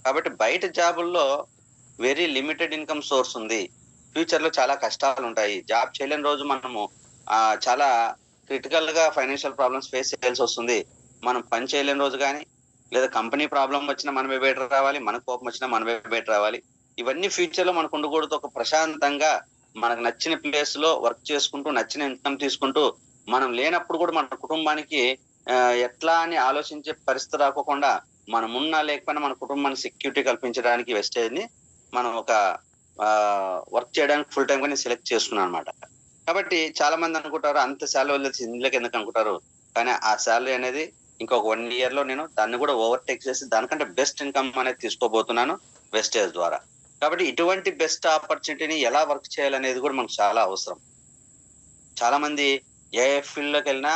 కాబట్టి బయట జాబుల్లో very limited income source ఉంది. ఫ్యూచర్ లో చాలా కష్టాలు ఉంటాయి. జాబ్ చేయలేని రోజు మనము చాలా క్రిటికల్ గా ఫైనాన్షియల్ ప్రాబ్లమ్స్ ఫేస్ చేయాల్సి వస్తుంది. మనం పని చేయలేని రోజు కానీ, లేదా కంపెనీ ప్రాబ్లం వచ్చినా మనమే బయట రావాలి, మనకు కోపం వచ్చినా మనమే బయట రావాలి. ఇవన్నీ ఫ్యూచర్ లో మనకు ఉండకూడదు. ఒక ప్రశాంతంగా మనకు నచ్చిన ప్లేస్ లో వర్క్ చేసుకుంటూ, నచ్చిన ఇన్కమ్ తీసుకుంటూ, మనం లేనప్పుడు కూడా మన కుటుంబానికి ఎట్లా అని ఆలోచించే పరిస్థితి రాకోకుండా, మనం ఉన్నా లేకపోయినా మన కుటుంబానికి సెక్యూరిటీ కల్పించడానికి వెస్టేజ్ ని మనం ఒక వర్క్ చేయడానికి ఫుల్ టైం గా నేను సెలెక్ట్ చేసుకున్నాను అనమాట. కాబట్టి చాలా మంది అనుకుంటారు అంత శాలరీ వదిలేసి ఇందులోకి ఎందుకు అనుకుంటారు. కానీ ఆ శాలరీ అనేది ఇంకొక 1 year లో నేను దాన్ని కూడా ఓవర్టేక్ చేసి దానికంటే బెస్ట్ ఇన్కమ్ అనేది తీసుకోబోతున్నాను వెస్టేజ్ ద్వారా. కాబట్టి ఇటువంటి బెస్ట్ ఆపర్చునిటీని ఎలా వర్క్ చేయాలనేది కూడా మనకు చాలా అవసరం. చాలా మంది ఏ ఫీల్డ్ లోకి వెళ్ళినా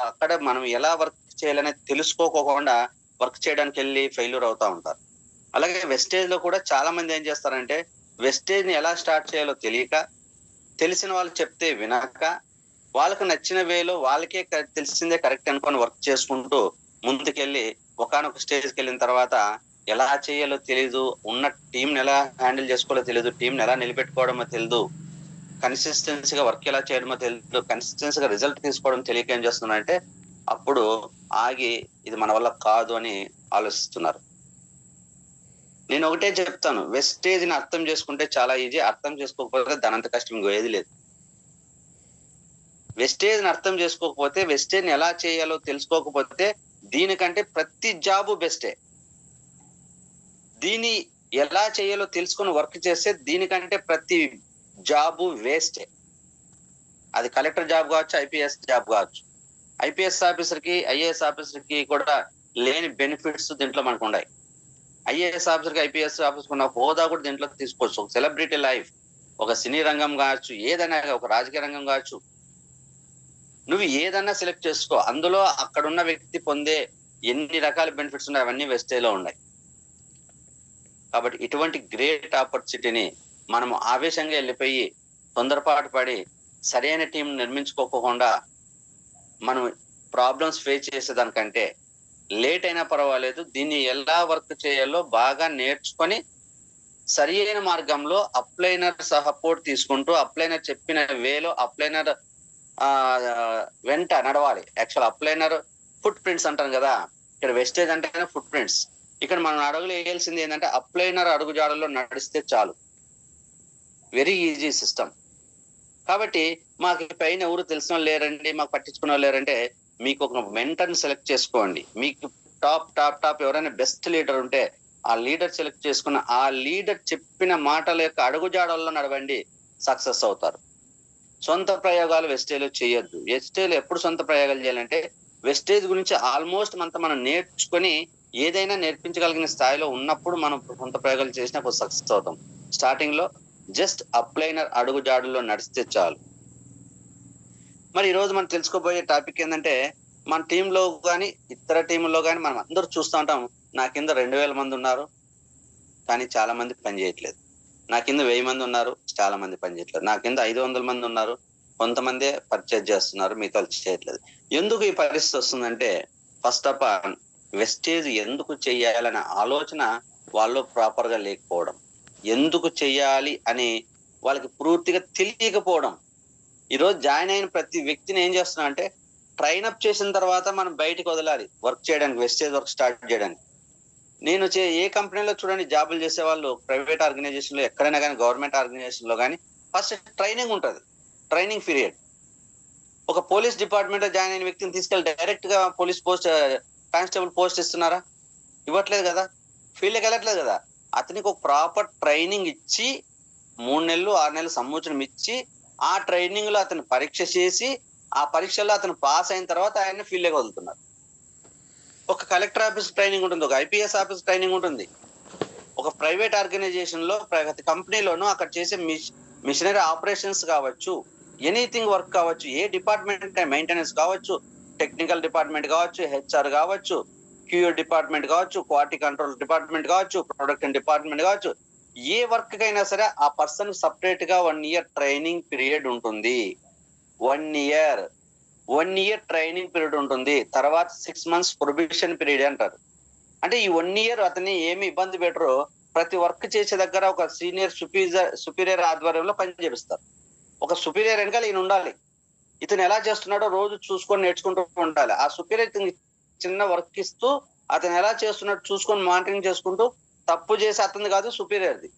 అక్కడ మనం ఎలా వర్క్ చేయాలనేది తెలుసుకోకుండా వర్క్ చేయడానికి వెళ్ళి ఫెయిల్యూర్ అవుతా ఉంటారు. అలాగే వెస్టేజ్ లో కూడా చాలా మంది ఏం చేస్తారంటే వెస్టేజ్ ని ఎలా స్టార్ట్ చేయాలో తెలియక, తెలిసిన వాళ్ళు చెప్తే వినక, వాళ్ళకి నచ్చిన వేలో వాళ్ళకే తెలిసిందే కరెక్ట్ అనుకొని వర్క్ చేసుకుంటూ ముందుకెళ్ళి ఒకానొక స్టేజ్కి వెళ్ళిన తర్వాత ఎలా చేయాలో తెలియదు, ఉన్న టీంని ఎలా హ్యాండిల్ చేసుకోవాలో తెలియదు, టీంని ఎలా నిలబెట్టుకోవడమో తెలియదు, కన్సిస్టెన్సీగా వర్క్ ఎలా చేయడమో తెలియదు, కన్సిస్టెన్సీగా రిజల్ట్ తీసుకోవడం తెలియక ఏం చేస్తున్నారంటే అప్పుడు ఆగి ఇది మన వల్ల కాదు అని ఆలోచిస్తున్నారు. నేను ఒకటే చెప్తాను, వెస్టేజ్ ని అర్థం చేసుకుంటే చాలా ఈజీ, అర్థం చేసుకోకపోతే దానంత కష్టం ఇంకోది లేదు. వెస్టేజ్ ని అర్థం చేసుకోకపోతే, వెస్టేజ్ ని ఎలా చేయాలో తెలుసుకోకపోతే దీనికంటే ప్రతి జాబు బెస్టే. దీన్ని ఎలా చేయాలో తెలుసుకుని వర్క్ చేస్తే దీనికంటే ప్రతి జాబు వేస్టే. అది కలెక్టర్ జాబ్ కావచ్చు, ఐపీఎస్ జాబ్ కావచ్చు. ఐపీఎస్ ఆఫీసర్ కి, ఐఏఎస్ ఆఫీసర్ కి కూడా లేని బెనిఫిట్స్ దీంట్లో మనకు ఉన్నాయి. ఐఏఎస్ ఆఫీసర్ కి, ఐపీఎస్ ఆఫీసర్ ఉన్న హోదా కూడా దీంట్లో తీసుకోవచ్చు. ఒక సెలబ్రిటీ లైఫ్, ఒక సినీ రంగం కావచ్చు, ఏదైనా ఒక రాజకీయ రంగం కావచ్చు, నువ్వు ఏదన్నా సెలెక్ట్ చేసుకో. అందులో అక్కడున్న వ్యక్తి పొందే ఎన్ని రకాల బెనిఫిట్స్ ఉన్నాయి అవన్నీ వెస్టేజ్ లో ఉన్నాయి. కాబట్టి ఇటువంటి గ్రేట్ ఆపర్చునిటీని మనం ఆవేశంగా వెళ్ళిపోయి తొందరపాటు పడి సరైన టీం నిర్మించుకోకుండా మనం ప్రాబ్లమ్స్ ఫేస్ చేసేదానికంటే లేట్ అయినా పర్వాలేదు, దీన్ని ఎలా వర్క్ చేయాలో బాగా నేర్చుకొని సరి అయిన మార్గంలో అప్లైనర్ సపోర్ట్ తీసుకుంటూ, అప్లైనర్ చెప్పిన వేలో అప్లైనర్ వెంట నడవాలి. యాక్చువల్ అప్లైనర్ ఫుట్ ప్రింట్స్ అంటాం కదా, ఇక్కడ వెస్టేజ్ అంటే ఫుట్ ప్రింట్స్. ఇక్కడ మనం అడుగులు వేయాల్సింది ఏంటంటే అప్లైనర్ అడుగుజాడల్లో నడిస్తే చాలు. Very easy system. కాబట్టి మాకు పైన ఎవరు తెలిసిన వాళ్ళు లేరండి, మాకు పట్టించుకున్న వాళ్ళు లేరంటే మీకు ఒక మెంటర్ని సెలెక్ట్ చేసుకోండి. మీకు టాప్ ఎవరైనా బెస్ట్ లీడర్ ఉంటే ఆ లీడర్ సెలెక్ట్ చేసుకున్న ఆ లీడర్ చెప్పిన మాటల యొక్క అడుగుజాడల్లో నడవండి, సక్సెస్ అవుతారు. సొంత ప్రయోగాలు వెస్టేజ్ చేయొద్దు. వెస్టేజ్ ఎప్పుడు సొంత ప్రయోగాలు చేయాలంటే వెస్టేజ్ గురించి ఆల్మోస్ట్ మనం నేర్చుకొని ఏదైనా నేర్పించగలిగిన స్థాయిలో ఉన్నప్పుడు మనం సొంత ప్రయోగాలు చేసినప్పుడు సక్సెస్ అవుతాం. స్టార్టింగ్ లో జస్ట్ అప్లైనర్ అడుగు జాడుల్లో నడిస్తే చాలు. మరి ఈ రోజు మనం తెలుసుకోబోయే టాపిక్ ఏంటంటే, మన టీంలో కానీ ఇతర టీంలో కానీ మనం అందరూ చూస్తూ ఉంటాం, నా కింద 2000 మంది ఉన్నారు కానీ చాలా మంది పని చేయట్లేదు. నా కింద 1000 మంది ఉన్నారు, చాలా మంది పని చేయట్లేదు. నా కింద 500 మంది ఉన్నారు, కొంతమందే పర్చేజ్ చేస్తున్నారు, మిగతా చేయట్లేదు. ఎందుకు ఈ పరిస్థితి వస్తుందంటే, ఫస్ట్ ఆఫ్ ఆల్ వెస్టేజ్ ఎందుకు చెయ్యాలనే ఆలోచన వాళ్ళు ప్రాపర్ గా లేకపోవడం, ఎందుకు చెయ్యాలి అని వాళ్ళకి పూర్తిగా తెలియకపోవడం. ఈరోజు జాయిన్ అయిన ప్రతి వ్యక్తిని ఏం చేస్తున్నా అంటే ట్రైన్ అప్ చేసిన తర్వాత మనం బయటకు వదలాలి వర్క్ చేయడానికి, వెస్టేజ్ వర్క్ స్టార్ట్ చేయడానికి. నేను ఏ కంపెనీలో చూడండి జాబులు చేసే వాళ్ళు, ప్రైవేట్ ఆర్గనైజేషన్ లో ఎక్కడైనా కానీ, గవర్నమెంట్ ఆర్గనైజేషన్ లో కానీ ఫస్ట్ ట్రైనింగ్ ఉంటుంది, ట్రైనింగ్ పీరియడ్. ఒక పోలీస్ డిపార్ట్మెంట్ లో జాయిన్ అయిన వ్యక్తిని తీసుకెళ్లి డైరెక్ట్ గా పోలీస్ పోస్ట్, కానిస్టేబుల్ పోస్ట్ ఇస్తున్నారా? ఇవ్వట్లేదు కదా, ఫీల్డ్కి వెళ్ళట్లేదు కదా. అతనికి ఒక ప్రాపర్ ట్రైనింగ్ ఇచ్చి 3 నెలలు 6 నెలలు సంవత్సరం ఇచ్చి ఆ ట్రైనింగ్ లో అతను పరీక్ష చేసి ఆ పరీక్షల్లో అతను పాస్ అయిన తర్వాత ఆయన ఫీల్డ్కి వదులుతున్నారు. ఒక కలెక్టర్ ఆఫీస్ ట్రైనింగ్ ఉంటుంది, ఒక ఐపీఎస్ ఆఫీస్ ట్రైనింగ్ ఉంటుంది. ఒక ప్రైవేట్ ఆర్గనైజేషన్ లో ప్రతి కంపెనీలోనూ అక్కడ చేసే మిషనరీ ఆపరేషన్స్ కావచ్చు, ఎనీథింగ్ వర్క్ కావచ్చు, ఏ డిపార్ట్మెంట్ మెయింటెనెన్స్ కావచ్చు, టెక్నికల్ డిపార్ట్మెంట్ కావచ్చు, హెచ్ఆర్ కావచ్చు, క్యూఆర్ డిపార్ట్మెంట్ కావచ్చు, క్వాలిటీ కంట్రోల్ డిపార్ట్మెంట్ కావచ్చు, ప్రొడక్షన్ డిపార్ట్మెంట్ కావచ్చు, ఏ వర్క్ కైనా సరే ఆ పర్సన్ సపరేట్ గా 1 year ట్రైనింగ్ పీరియడ్ ఉంటుంది. 1 year ట్రైనింగ్ పీరియడ్ ఉంటుంది. తర్వాత 6 months ప్రొబేషన్ పీరియడ్ అంటారు. అంటే ఈ 1 year అతన్ని ఏమి ఇబ్బంది పెట్టరు. ప్రతి వర్క్ చేసే దగ్గర ఒక సీనియర్ సుపీరియర్ ఆధ్వర్యంలో పని చేపిస్తారు. ఒక సుపీరియర్ వెనకాల ఈయన ఉండాలి. ఇతను ఎలా చేస్తున్నాడో రోజు చూసుకొని నేర్చుకుంటూ ఉండాలి. ఆ సుపీరియర్ చిన్న వర్క్ ఇస్తూ అతను ఎలా చేస్తున్నాడో చూసుకొని మానిటరింగ్ చేసుకుంటూ, తప్పు చేసి అతనిది కాదు సుపీరియర్ది.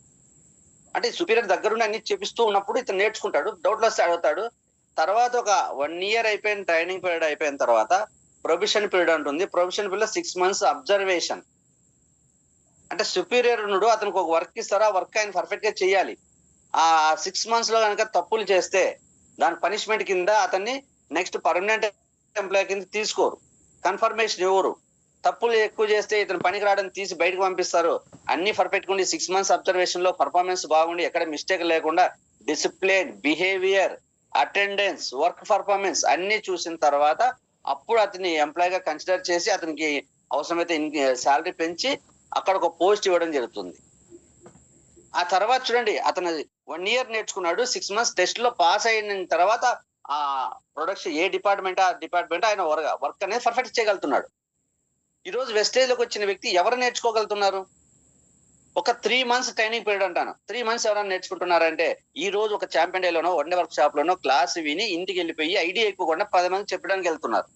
అంటే సుపీరియర్ దగ్గరుండి అన్ని చేపిస్తూ ఉన్నప్పుడు ఇతను నేర్చుకుంటాడు, డౌట్లు వస్తే అడుగుతాడు. తర్వాత ఒక 1 year అయిపోయిన ట్రైనింగ్ పీరియడ్ అయిపోయిన తర్వాత ప్రొబిషన్ పీరియడ్ ఉంటుంది. Prohibition period 6 months observation. అంటే సుపీరియర్ నుండు అతనికి ఒక వర్క్ ఇస్తారో ఆ వర్క్ ఆయన పర్ఫెక్ట్ గా చేయాలి. ఆ 6 months లో కనుక తప్పులు చేస్తే దాని పనిష్మెంట్ కింద అతన్ని నెక్స్ట్ పర్మనెంట్ ఎంప్లాయ్ కింద తీసుకోరు, కన్ఫర్మేషన్ ఇవ్వరు. తప్పులు ఎక్కువ చేస్తే ఇతను పనికి రావడం తీసి బయటకు పంపిస్తారు. అన్ని పర్ఫెక్ట్ ఉండి 6 months అబ్జర్వేషన్ లో పర్ఫార్మెన్స్ బాగుండి ఎక్కడ మిస్టేక్ లేకుండా discipline, behaviour, attendance, work performance అన్ని చూసిన తర్వాత అప్పుడు అతన్ని ఎంప్లాయ్ గా కన్సిడర్ చేసి అతనికి అవసరమైతే శాలరీ పెంచి అక్కడ ఒక పోస్ట్ ఇవ్వడం జరుగుతుంది. ఆ తర్వాత చూడండి, అతను 1 year నేర్చుకున్నాడు, 6 months టెస్ట్ లో పాస్ అయిన తర్వాత ఆ ప్రొడక్షన్ ఏ డిపార్ట్మెంట్ ఆ డిపార్ట్మెంట్ ఆయన వర్క్ అనేది పర్ఫెక్ట్ చేయగలుగుతున్నాడు. ఈ రోజు వెస్టేజ్ లోకి వచ్చిన వ్యక్తి ఎవరు నేర్చుకోగలుగుతున్నారు? ఒక 3 months ట్రైనింగ్ పీరియడ్ అంటాను. 3 months ఎవరైనా నేర్చుకుంటున్నారంటే ఈ రోజు ఒక ఛాంపియన్ డేలోనో వన్ డే వర్క్ షాప్ లోనో క్లాస్ విని ఇంటికి వెళ్ళిపోయి ఐడియా ఎక్కువకుండా 10 మంది చెప్పడానికి వెళ్తున్నారు.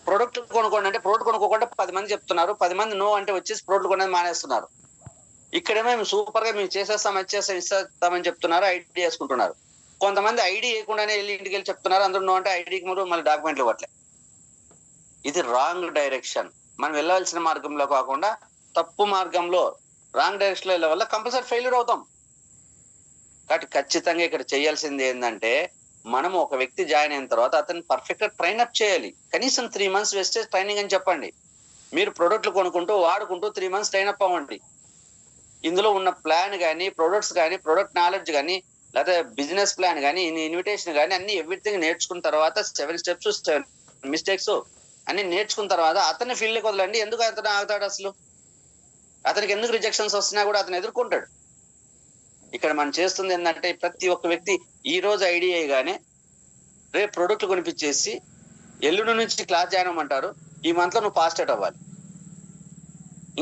ప్రొడక్ట్ కొనుక్కోండి అంటే ప్రొడక్ట్ కొనుక్కోకుండా 10 మంది చెప్తున్నారు. 10 మంది నో అంటే వచ్చేసి ప్రొడక్ట్ కొనేది మానేస్తున్నారు. ఇక్కడేమో మేము సూపర్ గా మేము చేసేస్తాం, ఇస్తామని చెప్తున్నారు, ఐడి వేసుకుంటున్నారు. కొంతమంది ఐడి వేయకుండానే వెళ్ళి ఇంటికి వెళ్ళి చెప్తున్నారు, అందరూ నో అంటే ఐడికి ముందు మళ్ళీ డాక్యుమెంట్లు ఇవ్వట్లేదు. ఇది రాంగ్ డైరెక్షన్. మనం వెళ్ళవలసిన మార్గంలో కాకుండా తప్పు మార్గంలో రాంగ్ డైరెక్షన్ లో వెళ్ళే వల్ల కంపల్సరీ ఫెయిల్యూర్ అవుతాం. కాబట్టి ఖచ్చితంగా ఇక్కడ చేయాల్సింది ఏంటంటే, మనం ఒక వ్యక్తి జాయిన్ అయిన తర్వాత అతన్ని పర్ఫెక్ట్ గా ట్రైన్ అప్ చేయాలి. కనీసం 3 months వెస్టేజ్ ట్రైనింగ్ అని చెప్పండి. మీరు ప్రొడక్ట్లు కొనుక్కుంటూ వాడుకుంటూ 3 months ట్రైన్ అప్ అవ్వండి. ఇందులో ఉన్న ప్లాన్ కానీ, ప్రొడక్ట్స్ కానీ, ప్రొడక్ట్ నాలెడ్జ్ కానీ, లేదా బిజినెస్ ప్లాన్ కానీ, ఇన్విటేషన్ కానీ అన్ని ఎవ్రీథింగ్ నేర్చుకున్న తర్వాత 7 steps, 7 మిస్టేక్స్ అన్ని నేర్చుకున్న తర్వాత అతన్ని ఫీల్డ్కి వదలండి. ఎందుకు అతను ఆగుతాడు? అసలు అతనికి ఎందుకు రిజెక్షన్స్ వస్తున్నా కూడా అతను ఎదుర్కొంటాడు. ఇక్కడ మనం చేస్తుంది ఏంటంటే, ప్రతి ఒక్క వ్యక్తి ఈ రోజు ఐడియా గానే రేపు ప్రొడక్ట్ కొనిపించేసి ఎల్లుండి నుంచి క్లాస్ జాయిన్ అవ్వమంటారు. ఈ మంత్ లో నువ్వు ఫాస్ట్ అవుట్ అవ్వాలి.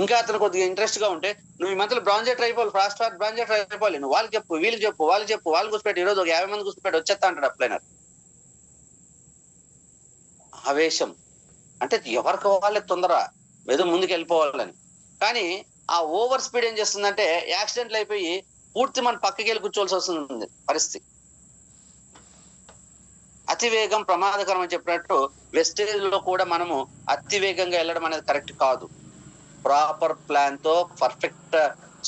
ఇంకా అతను కొద్దిగా ఇంట్రెస్ట్ గా ఉంటే నువ్వు ఈ మంత్ లో బ్రాంజెట్ అయిపోవాలి, ఫాస్ట్ బ్రాంజెట్ అయిపోవాలి. నువ్వు వాళ్ళకి చెప్పు, వీళ్ళకి చెప్పు, వాళ్ళు కూర్చోపెట్టి ఈ రోజు ఒక 50 మంది కూర్చోపెట్టి వచ్చేస్తా అంటాడు అప్లైనర్. ఆవేశం అంటే ఎవరికి వాళ్ళే తొందర, ఏదో ముందుకు వెళ్ళిపోవాలని. కానీ ఆ ఓవర్ స్పీడ్ ఏం చేస్తుందంటే యాక్సిడెంట్లు అయిపోయి పూర్తి మన పక్కకి వెళ్ళి కూర్చోవలసి వస్తుంది పరిస్థితి. అతి వేగం ప్రమాదకరం అని చెప్పినట్టు వెస్టేజ్ లో కూడా మనము అతి వేగంగా వెళ్ళడం అనేది కరెక్ట్ కాదు. ప్రాపర్ ప్లాన్ తో, పర్ఫెక్ట్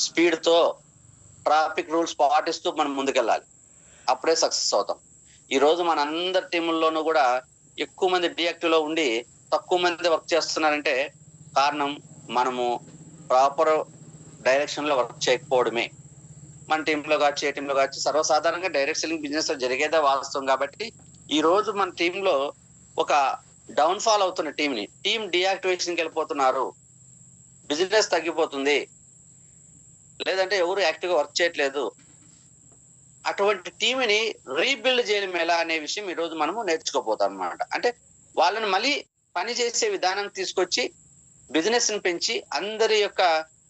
స్పీడ్ తో, ట్రాఫిక్ రూల్స్ పాటిస్తూ మనం ముందుకెళ్ళాలి. అప్పుడే సక్సెస్ అవుతాం. ఈ రోజు మన అందరి టీముల్లోనూ కూడా ఎక్కువ మంది డియాక్టివ్ లో ఉండి తక్కువ మంది వర్క్ చేస్తున్నారంటే కారణం మనము ప్రాపర్ డైరెక్షన్ లో వర్క్ చేయకపోవడమే. మన టీంలో కావచ్చు, ఏ టీంలో కావచ్చు, సర్వసాధారణంగా డైరెక్ట్ సెల్లింగ్ బిజినెస్ లో జరిగేదే వాస్తవం. కాబట్టి ఈ రోజు మన టీంలో ఒక డౌన్ ఫాల్ అవుతున్న టీం డియాక్టివేషన్కి వెళ్ళిపోతున్నారు, బిజినెస్ తగ్గిపోతుంది, లేదంటే ఎవరు యాక్టివ్ గా వర్క్ చేయట్లేదు, అటువంటి టీంని రీబిల్డ్ చేయడం ఎలా అనే విషయం ఈ రోజు మనము నేర్చుకోపోతాం అన్నమాట. అంటే వాళ్ళని మళ్ళీ పని చేసే విధానం తీసుకొచ్చి బిజినెస్ ని పెంచి అందరి యొక్క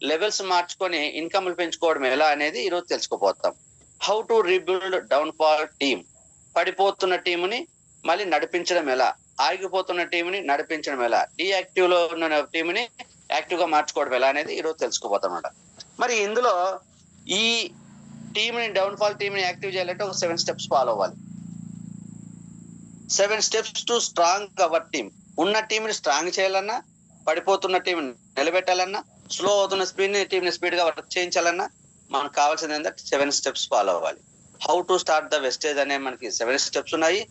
లెవెల్స్ మార్చుకొని ఇన్కమ్లు పెంచుకోవడం ఎలా అనేది ఈ రోజు తెలుసుకోపోతాం. How to rebuild downfall team. పడిపోతున్న టీముని మళ్ళీ నడిపించడం ఎలా, ఆగిపోతున్న టీంని నడిపించడం ఎలా, డియాక్టివ్ లో ఉన్న టీంని యాక్టివ్ గా మార్చుకోవడం ఎలా అనేది ఈ రోజు తెలుసుకోపోతాం అన్నమాట. మరి ఇందులో ఈ టీంని డౌన్ ఫాల్ టీంని యాక్టివ్ చేయాలంటే ఒక 7 steps ఫాలో అవ్వాలి. 7 steps to strong our team. ఉన్న టీంని స్ట్రాంగ్ చేయాలన్నా, పడిపోతున్న టీంని నిలబెట్టాలన్నా, స్లో అవుతున్న టీంని స్పీడ్ గా వర్క్ చేయించాలన్నా మనకు కావాల్సింది ఏంటంటే 7 steps ఫాలో అవ్వాలి. How to start the wastage అనే మనకి 7 steps ఉన్నాయి.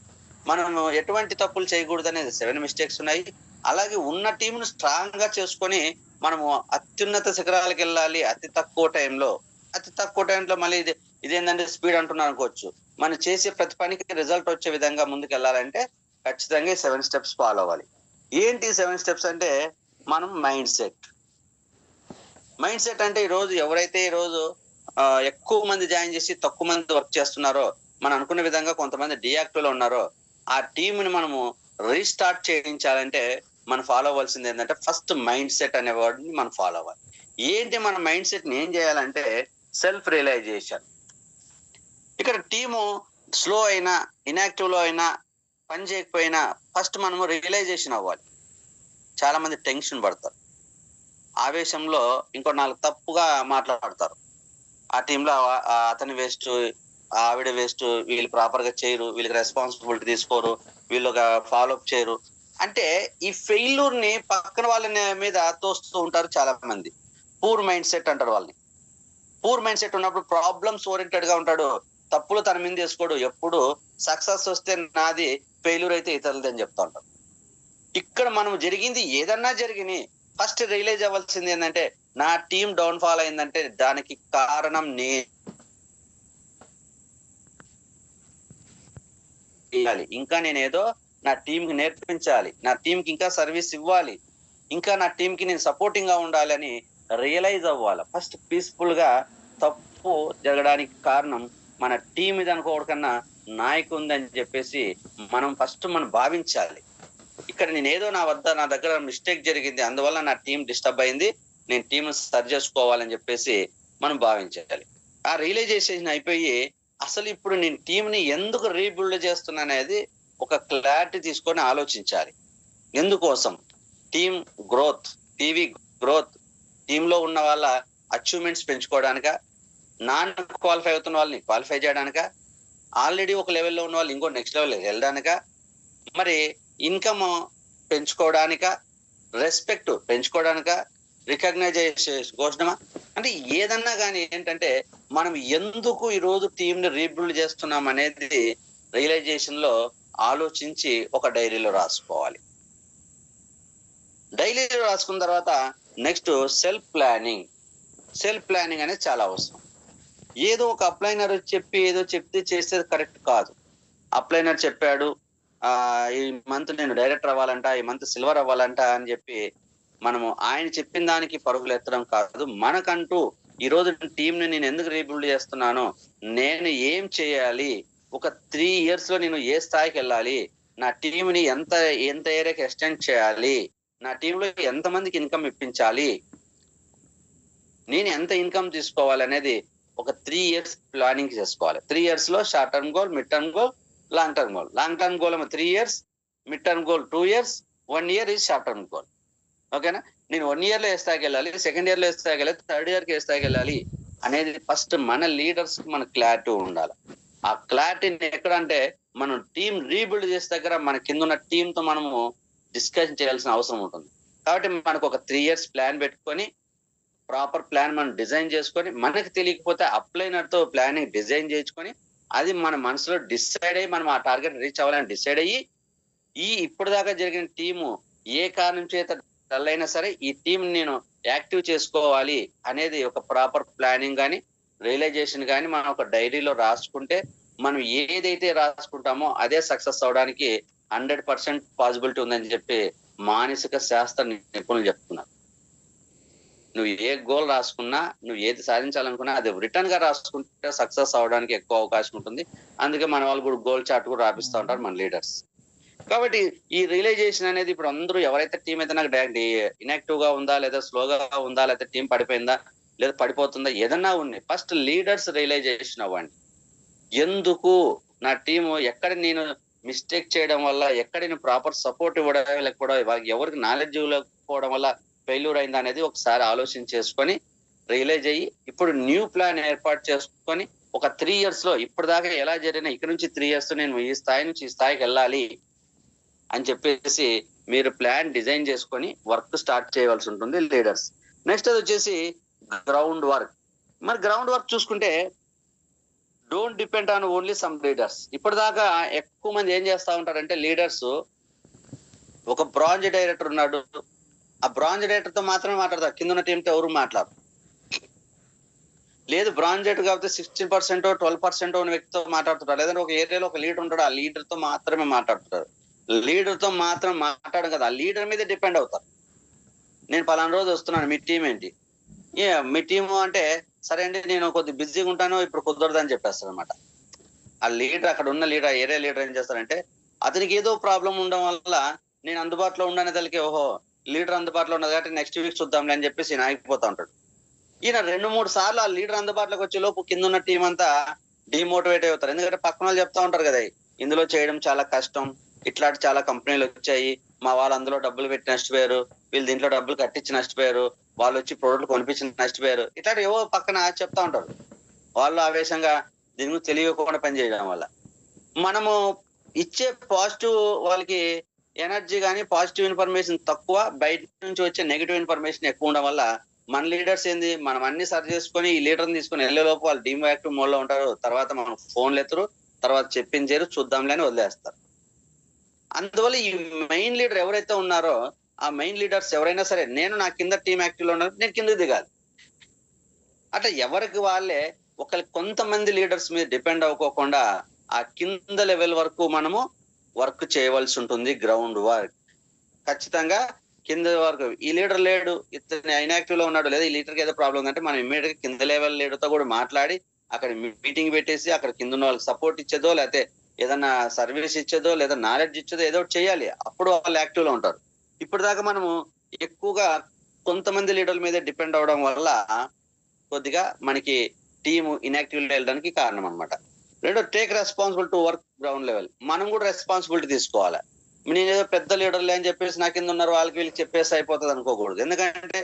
మనం ఎటువంటి తప్పులు చేయకూడదు అనేది 7 mistakes ఉన్నాయి. అలాగే ఉన్న టీంను స్ట్రాంగ్ గా చేసుకొని మనము అత్యున్నత శిఖరాలకు వెళ్ళాలి అతి తక్కువ టైంలో. మళ్ళీ ఇదేంటంటే స్పీడ్ అంటున్నారు అనుకోవచ్చు. మనం చేసే ప్రతి పనికి రిజల్ట్ వచ్చే విధంగా ముందుకు వెళ్ళాలంటే ఖచ్చితంగా 7 steps ఫాలో అవ్వాలి. ఏంటి 7 steps అంటే, మనం మైండ్ సెట్ అంటే ఈరోజు ఎవరైతే ఈరోజు ఎక్కువ మంది జాయిన్ చేసి తక్కువ మంది వర్క్ చేస్తున్నారో, మనం అనుకున్న విధంగా కొంతమంది డియాక్టివ్ లో ఉన్నారో, ఆ టీంని మనము రీస్టార్ట్ చేయించాలంటే మనం ఫాలో అవ్వాల్సింది ఏంటంటే ఫస్ట్ మైండ్ సెట్ అనే వర్డ్ని మనం ఫాలో అవ్వాలి. ఏంటి మన మైండ్ సెట్ ని ఏం చేయాలంటే సెల్ఫ్ రియలైజేషన్. ఇక్కడ టీము స్లో అయినా ఇన్యాక్టివ్ లో అయినా పని చేయకపోయినా ఫస్ట్ మనము రియలైజేషన్ అవ్వాలి. చాలా మంది టెన్షన్ పడతారు, ఆవేశంలో ఇంకో నాలుగు తప్పుగా మాట్లాడతారు. ఆ టీంలో అతని వేస్ట్, ఆవిడ వేస్ట్, వీళ్ళు ప్రాపర్ గా చేయరు, వీళ్ళకి రెస్పాన్సిబిలిటీ తీసుకోరు, వీళ్ళు ఫాలో అప్ చేయరు అంటే ఈ ఫెయిల్యూర్ ని పక్కన వాళ్ళ మీద తోస్తూ ఉంటారు చాలా మంది. పూర్ మైండ్ సెట్ అంటారు వాళ్ళని. పూర్ మైండ్ సెట్ ఉన్నప్పుడు ప్రాబ్లమ్స్ ఓరియంటెడ్ గా ఉంటాడు, తప్పులు తన మీద చేసుకోడు, ఎప్పుడు సక్సెస్ వస్తే నాది, ఫెయిల్యూర్ అయితే ఇతరులది అని చెప్తా ఉంటాడు. ఇక్కడ మనం జరిగింది ఏదన్నా జరిగిని ఫస్ట్ రియలైజ్ అవ్వాల్సింది ఏంటంటే నా టీం డౌన్ ఫాల్ అయిందంటే దానికి కారణం చేయాలి, ఇంకా నేనేదో నా టీం కి నేర్పించాలి, నా టీం కి ఇంకా సర్వీస్ ఇవ్వాలి, ఇంకా నా టీం కి నేను సపోర్టింగ్ గా ఉండాలి అని రియలైజ్ అవ్వాలి. ఫస్ట్ పీస్ఫుల్ గా తప్పు జరగడానికి కారణం మన టీం ఇది అనుకోవడం కన్నా నాయకు ఉందని చెప్పేసి మనం ఫస్ట్ మనం భావించాలి. ఇక్కడ నేనేదో నా దగ్గర మిస్టేక్ జరిగింది, అందువల్ల నా టీం డిస్టర్బ్ అయింది, నేను టీం సరి చేసుకోవాలని చెప్పేసి మనం భావించాలి. ఆ రియలైజేషన్ అయిపోయి అసలు ఇప్పుడు నేను టీం ని ఎందుకు రీబిల్డ్ చేస్తున్నా అనేది ఒక క్లారిటీ తీసుకొని ఆలోచించాలి. ఎందుకోసం? టీం గ్రోత్, టీవీ గ్రోత్, టీంలో ఉన్న వాళ్ళ అచీవ్మెంట్స్ పెంచుకోవడానిక, నాన్ క్వాలిఫై అవుతున్న వాళ్ళని క్వాలిఫై చేయడానిక, ఆల్రెడీ ఒక లెవెల్లో ఉన్న వాళ్ళు ఇంకో నెక్స్ట్ లెవెల్ వెళ్ళడానిక, మరి ఇన్కమ్ పెంచుకోవడానిక, రెస్పెక్ట్ పెంచుకోవడానిక, రికగ్నైజేషన్ కోసమా అంటే ఏదన్నా కానీ ఏంటంటే మనం ఎందుకు ఈరోజు టీం ని రీబిల్డ్ చేస్తున్నాం అనేది రియలైజేషన్ లో ఆలోచించి ఒక డైరీలో రాసుకోవాలి. డైరీలో రాసుకున్న తర్వాత next self planning. Self planning అనేది చాలా అవసరం. ఏదో ఒక అప్లైనర్ చెప్పి ఏదో చెప్తే చేసేది కరెక్ట్ కాదు. అప్లైనర్ చెప్పాడు ఈ మంత్ నేను డైరెక్టర్ అవ్వాలంట, ఈ మంత్ సిల్వర్ అవ్వాలంట అని చెప్పి మనము ఆయన చెప్పిన దానికి పరుగులు ఎత్తడం కాదు. మనకంటూ ఈ రోజు టీం ని నేను ఎందుకు రీబిల్డ్ చేస్తున్నానో, నేను ఏం చేయాలి, ఒక 3 years లో నేను ఏ స్థాయికి వెళ్ళాలి, నా టీం ని ఎంత ఏరియాకి ఎక్స్టెండ్ చేయాలి, నా టీంలో ఎంత మందికి ఇన్కమ్ ఇప్పించాలి, నేను ఎంత ఇన్కమ్ తీసుకోవాలి అనేది ఒక 3 years ప్లానింగ్ చేసుకోవాలి. 3 years లో short term goal, mid term goal, long term goal. Long term goal ఏమో 3 years, mid term goal 2 years, 1 year is short term goal. ఓకేనా? నేను 1 year లో ఏ స్థాయికి వెళ్ళాలి, సెకండ్ ఇయర్ లో ఏ స్థాయికి వెళ్ళాలి, థర్డ్ ఇయర్ కి ఏ స్థాయికి వెళ్ళాలి అనేది ఫస్ట్ మన లీడర్స్ కి మన క్లారిటీ ఉండాలి. ఆ క్లారిటీని ఎక్కడంటే మనం టీం రీబిల్డ్ చేసే దగ్గర మన కింద ఉన్న టీం తో మనము డిస్కషన్ చేయాల్సిన అవసరం ఉంటుంది. కాబట్టి మనకు ఒక 3 years ప్లాన్ పెట్టుకొని ప్రాపర్ ప్లాన్ మనం డిజైన్ చేసుకొని, మనకు తెలియకపోతే అప్లైనర్ తో ప్లానింగ్ డిజైన్ చేసుకొని, అది మన మనసులో డిసైడ్ అయ్యి మనం ఆ టార్గెట్ రీచ్ అవ్వాలని డిసైడ్ అయ్యి, ఇప్పటిదాకా జరిగిన టీము ఏ కారణం చేత డల్ అయినా సరే ఈ టీం నేను యాక్టివ్ చేసుకోవాలి అనేది ఒక ప్రాపర్ ప్లానింగ్ కానీ రియలైజేషన్ కానీ మనం ఒక డైరీలో రాసుకుంటే, మనం ఏదైతే రాసుకుంటామో అదే సక్సెస్ అవడానికి 100% పాసిబిలిటీ ఉందని చెప్పి మానసిక శాస్త్ర నిపుణులు చెప్తున్నారు. నువ్వు ఏ గోల్ రాసుకున్నా, నువ్వు ఏది సాధించాలనుకున్నా అది రిటర్న్ గా రాసుకుంటే సక్సెస్ అవడానికి ఎక్కువ అవకాశం ఉంటుంది. అందుకే మన వాళ్ళు కూడా గోల్ చార్ట్ కూడా రాపిస్తూ ఉంటారు మన లీడర్స్. కాబట్టి ఈ రియలైజేషన్ అనేది ఇప్పుడు అందరూ ఎవరైతే టీం అయితే నాకు ఇన్యాక్టివ్ గా ఉందా, లేదా స్లోగా ఉందా, లేదా టీం పడిపోయిందా, లేదా పడిపోతుందా, ఏదన్నా ఉంది, ఫస్ట్ లీడర్స్ రియలైజేషన్ అవ్వండి. ఎందుకు నా టీము, ఎక్కడ నేను మిస్టేక్ చేయడం వల్ల, ఎక్కడ నేను ప్రాపర్ సపోర్ట్ ఇవ్వడం లేకపోవడం, ఎవరికి నాలెడ్జ్ ఇవ్వకపోవడం వల్ల ఫెయిల్యూర్ అయింది అనేది ఒకసారి ఆలోచన చేసుకొని రియలైజ్ అయ్యి ఇప్పుడు న్యూ ప్లాన్ ఏర్పాటు చేసుకొని ఒక 3 years లో ఇప్పటిదాకా ఎలా జరిగినా ఇక్కడ నుంచి 3 years నేను ఈ స్థాయి నుంచి ఈ స్థాయికి వెళ్ళాలి అని చెప్పేసి మీరు ప్లాన్ డిజైన్ చేసుకొని వర్క్ స్టార్ట్ చేయవలసి ఉంటుంది లీడర్స్. నెక్స్ట్ అది వచ్చేసి గ్రౌండ్ వర్క్. మరి గ్రౌండ్ వర్క్ చూసుకుంటే don't depend on only some leaders. ఇప్పటిదాకా ఎక్కువ మంది ఏం చేస్తా ఉంటారంటే లీడర్స్, ఒక బ్రాంజ్ డైరెక్టర్ ఉన్నాడు, ఆ బ్రాంజ్ డైరెక్టర్ తో మాత్రమే మాట్లాడతారు, కింద ఉన్న టీంతో ఎవరు మాట్లాడరు. లేదు బ్రాంజ్ డైరెక్టర్ కాబట్టి 16% 12% ఉన్న వ్యక్తితో మాట్లాడుతుంటారు, లేదంటే ఒక ఏరియాలో ఒక లీడర్ ఉంటాడు, ఆ లీడర్ తో మాత్రమే మాట్లాడుతుంటారు. లీడర్ తో మాత్రం మాట్లాడడం కదా, ఆ లీడర్ మీద డిపెండ్ అవుతారు. నేను పలానా రోజు వస్తున్నాను, మీ టీం ఏంటి, మీ టీము అంటే సరే అండి నేను కొద్దిగా బిజీగా ఉంటాను ఇప్పుడు కుదరదని చెప్పేస్తారు అనమాట. ఆ లీడర్, అక్కడ ఉన్న లీడర్, ఏరియా లీడర్ ఏం చేస్తారంటే అతనికి ఏదో ప్రాబ్లం ఉండడం వల్ల నేను అందుబాటులో ఉండనే తలకి ఓహో లీడర్ అందుబాటులో ఉన్నది కాబట్టి నెక్స్ట్ వీక్ చూద్దాంలే అని చెప్పేసి ఈయన ఆగిపోతా ఉంటాడు. ఈయన 2-3 సార్లు ఆ లీడర్ అందుబాటులోకి వచ్చే లోపు కింద ఉన్న టీం అంతా డిమోటివేట్ అవుతారు. ఎందుకంటే పక్కన వాళ్ళు చెప్తా ఉంటారు కదా, ఇందులో చేయడం చాలా కష్టం, ఇట్లాంటి చాలా కంపెనీలు వచ్చాయి, మా వాళ్ళు అందులో డబ్బులు పెట్టి నష్టపోయారు, వీళ్ళు దీంట్లో డబ్బులు కట్టించి నష్టపోయారు, వాళ్ళు వచ్చి ప్రోడక్ట్ కొనిపించి నష్టపోయారు, ఇట్లాంటి ఏవో పక్కన చెప్తా ఉంటారు. వాళ్ళు ఆవేశంగా దీని గురించి తెలియకుండా పనిచేయడం వల్ల మనము ఇచ్చే పాజిటివ్ వాళ్ళకి ఎనర్జీ కానీ పాజిటివ్ ఇన్ఫర్మేషన్ తక్కువ, బయట నుంచి వచ్చే నెగిటివ్ ఇన్ఫర్మేషన్ ఎక్కువ ఉండడం వల్ల మన లీడర్స్ ఏంది, మనం అన్ని సరి చేసుకొని ఈ లీడర్ని తీసుకొని వెళ్ళే లోపు వాళ్ళు డీమ్ మోడ్ లో ఉంటారు. తర్వాత మనం ఫోన్లు ఎత్తరు, తర్వాత చెప్పించారు చూద్దాంలే అని వదిలేస్తారు. అందువల్ల ఈ మెయిన్ లీడర్ ఎవరైతే ఉన్నారో ఆ మెయిన్ లీడర్స్ ఎవరైనా సరే, నేను నా కింద టీమ్ యాక్టివ్ లో ఉన్నారు, నేను కిందకి దిగాలి. అట్లా ఎవరికి వాళ్ళే ఒకరికి కొంతమంది లీడర్స్ మీద డిపెండ్ అవ్వకోకుండా ఆ కింద లెవెల్ వరకు మనము వర్క్ చేయవలసి ఉంటుంది. గ్రౌండ్ వర్క్ ఖచ్చితంగా కింద వరకు. ఈ లీడర్ లేడు, ఇతను ఇన్యాక్టివ్ లో ఉన్నాడు, లేదా ఈ లీడర్ కి ఏదో ప్రాబ్లం ఉందంటే మనం ఇమ్మీడియట్ గా కింద లెవెల్ లీడర్ తో కూడా మాట్లాడి అక్కడ మీటింగ్ పెట్టేసి అక్కడ కింద ఉన్న వాళ్ళకి సపోర్ట్ ఇచ్చేదో, లేకపోతే ఏదన్నా సర్వీస్ ఇచ్చేదో, లేదా నాలెడ్జ్ ఇచ్చేదో ఏదో చేయాలి. అప్పుడు వాళ్ళు యాక్టివ్ లో ఉంటారు. ఇప్పుడు దాకా మనము ఎక్కువగా కొంతమంది లీడర్ల మీద డిపెండ్ అవడం వల్ల కొద్దిగా మనకి టీమ్ ఇన్యాక్టివ్ వెళ్ళడానికి కారణం అనమాట. రెండో, take responsible to work ground level. మనం కూడా రెస్పాన్సిబిలిటీ తీసుకోవాలి. నేను ఏదో పెద్ద లీడర్లే అని చెప్పేసి నా కింద ఉన్నారు వాళ్ళకి వీళ్ళకి చెప్పేసి అయిపోతుంది అనుకోకూడదు. ఎందుకంటే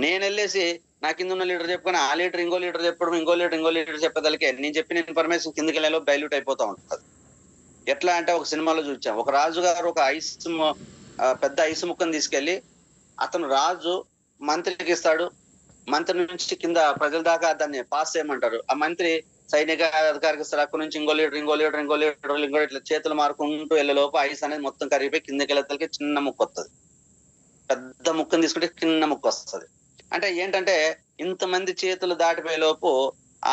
నేను వెళ్ళేసి నా కింద ఉన్న లీడర్ చెప్పుకొని ఆ లీడర్ ఇంకో లీడర్ చెప్పడం, ఇంకో లీడర్ చెప్పేదానికి నేను చెప్పిన ఇన్ఫర్మేషన్ కిందకి వెళ్ళేలో డైల్యూట్ అయిపోతా ఉంటుంది. ఎట్లా అంటే ఒక సినిమాలో చూచాం, ఒక రాజు గారు ఒక పెద్ద ఐసు ముక్కను తీసుకెళ్లి అతను రాజు మంత్రికి ఇస్తాడు. మంత్రి నుంచి కింద ప్రజల దాకా దాన్ని పాస్ చేయమంటారు. ఆ మంత్రి సైనిక అధికారికి ఇస్తారు. అక్కడి నుంచి ఇంకో లీడర్ ఇట్లా చేతులు మారుకుంటూ వెళ్ళే లోపు ఐస్ అనేది మొత్తం కరిగిపోయి కిందకి వెళ్ళేసరికి చిన్న ముక్క వస్తుంది. పెద్ద ముక్కను తీసుకుంటే చిన్న ముక్క వస్తుంది. అంటే ఏంటంటే ఇంతమంది చేతులు దాటిపోయే లోపు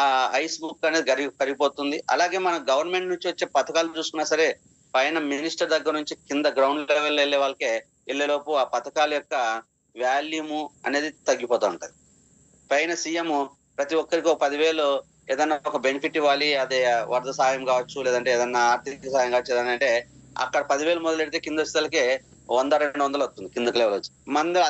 ఆ ఐస్ ముక్క అనేది కరిగిపోతుంది. అలాగే మన గవర్నమెంట్ నుంచి వచ్చే పథకాలు చూసుకున్నా సరే, పైన మినిస్టర్ దగ్గర నుంచి కింద గ్రౌండ్ లెవెల్ వెళ్ళే వాళ్ళకే వెళ్ళే లోపు ఆ పథకాల యొక్క వాల్యూము అనేది తగ్గిపోతూ ఉంటది. పైన సీఎం ప్రతి ఒక్కరికి 10,000 ఏదన్నా ఒక బెనిఫిట్ ఇవ్వాలి, అదే వరద సాయం కావచ్చు, లేదంటే ఏదన్నా ఆర్థిక సాయం కావచ్చు, ఏదన్నా అంటే అక్కడ 10,000 మొదలెడితే కింద వచ్చేసరికి 100-200 వస్తుంది కిందకి లెవెల్ వచ్చి.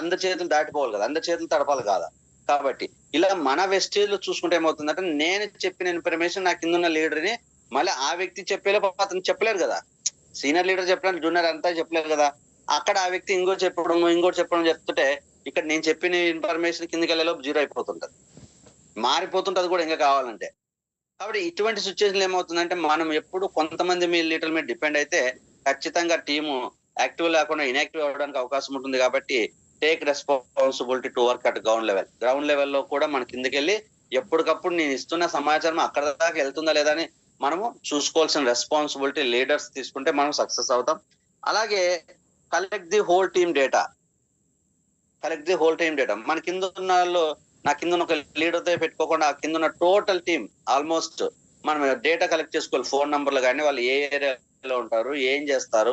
అందరి చేతులు దాటిపోవాలి కదా, అందరి చేతులు తడపాలి కాదా. కాబట్టి ఇలా మన వెస్టేజ్ లో చూసుకుంటే ఏమవుతుందంటే, నేను చెప్పిన ఇన్ఫర్మేషన్ నా కింద ఉన్న లీడర్ని మళ్ళీ ఆ వ్యక్తి చెప్పేలో అతను చెప్పలేరు కదా. సీనియర్ లీడర్ చెప్పడానికి జూనియర్ అంతా చెప్పలేరు కదా. అక్కడ ఆ వ్యక్తి ఇంకోటి చెప్పడం చెప్తుంటే ఇక్కడ నేను చెప్పిన ఇన్ఫర్మేషన్ కిందకి వెళ్ళేలోపు జీరో అయిపోతుంటది, మారిపోతుంటది కూడా ఇంకా కావాలంటే. కాబట్టి ఇటువంటి సిచ్యువేషన్ ఏమవుతుందంటే, మనం ఎప్పుడు కొంతమంది మీ లీడర్ మీద డిపెండ్ అయితే ఖచ్చితంగా టీము యాక్టివ్ లేకుండా ఇన్యాక్టివ్ అవ్వడానికి అవకాశం ఉంటుంది. కాబట్టి take responsibility to work at ground లెవెల్లో కూడా మన కిందకెళ్ళి ఎప్పటికప్పుడు నేను ఇస్తున్న సమాచారం అక్కడ దాకా వెళ్తుందా లేదా అని మనము చూసుకోవాల్సిన రెస్పాన్సిబిలిటీ లీడర్స్ తీసుకుంటే మనం సక్సెస్ అవుతాం. అలాగే collect the whole team data. మన కింద ఉన్న వాళ్ళు, నా కింద ఒక లీడర్ తో పెట్టుకోకుండా ఆ కింద ఉన్న టోటల్ టీమ్ ఆల్మోస్ట్ మనం డేటా కలెక్ట్ చేసుకోవాలి. ఫోన్ నంబర్లు కానీ, వాళ్ళు ఏ ఏరియాలో ఉంటారు, ఏం చేస్తారు.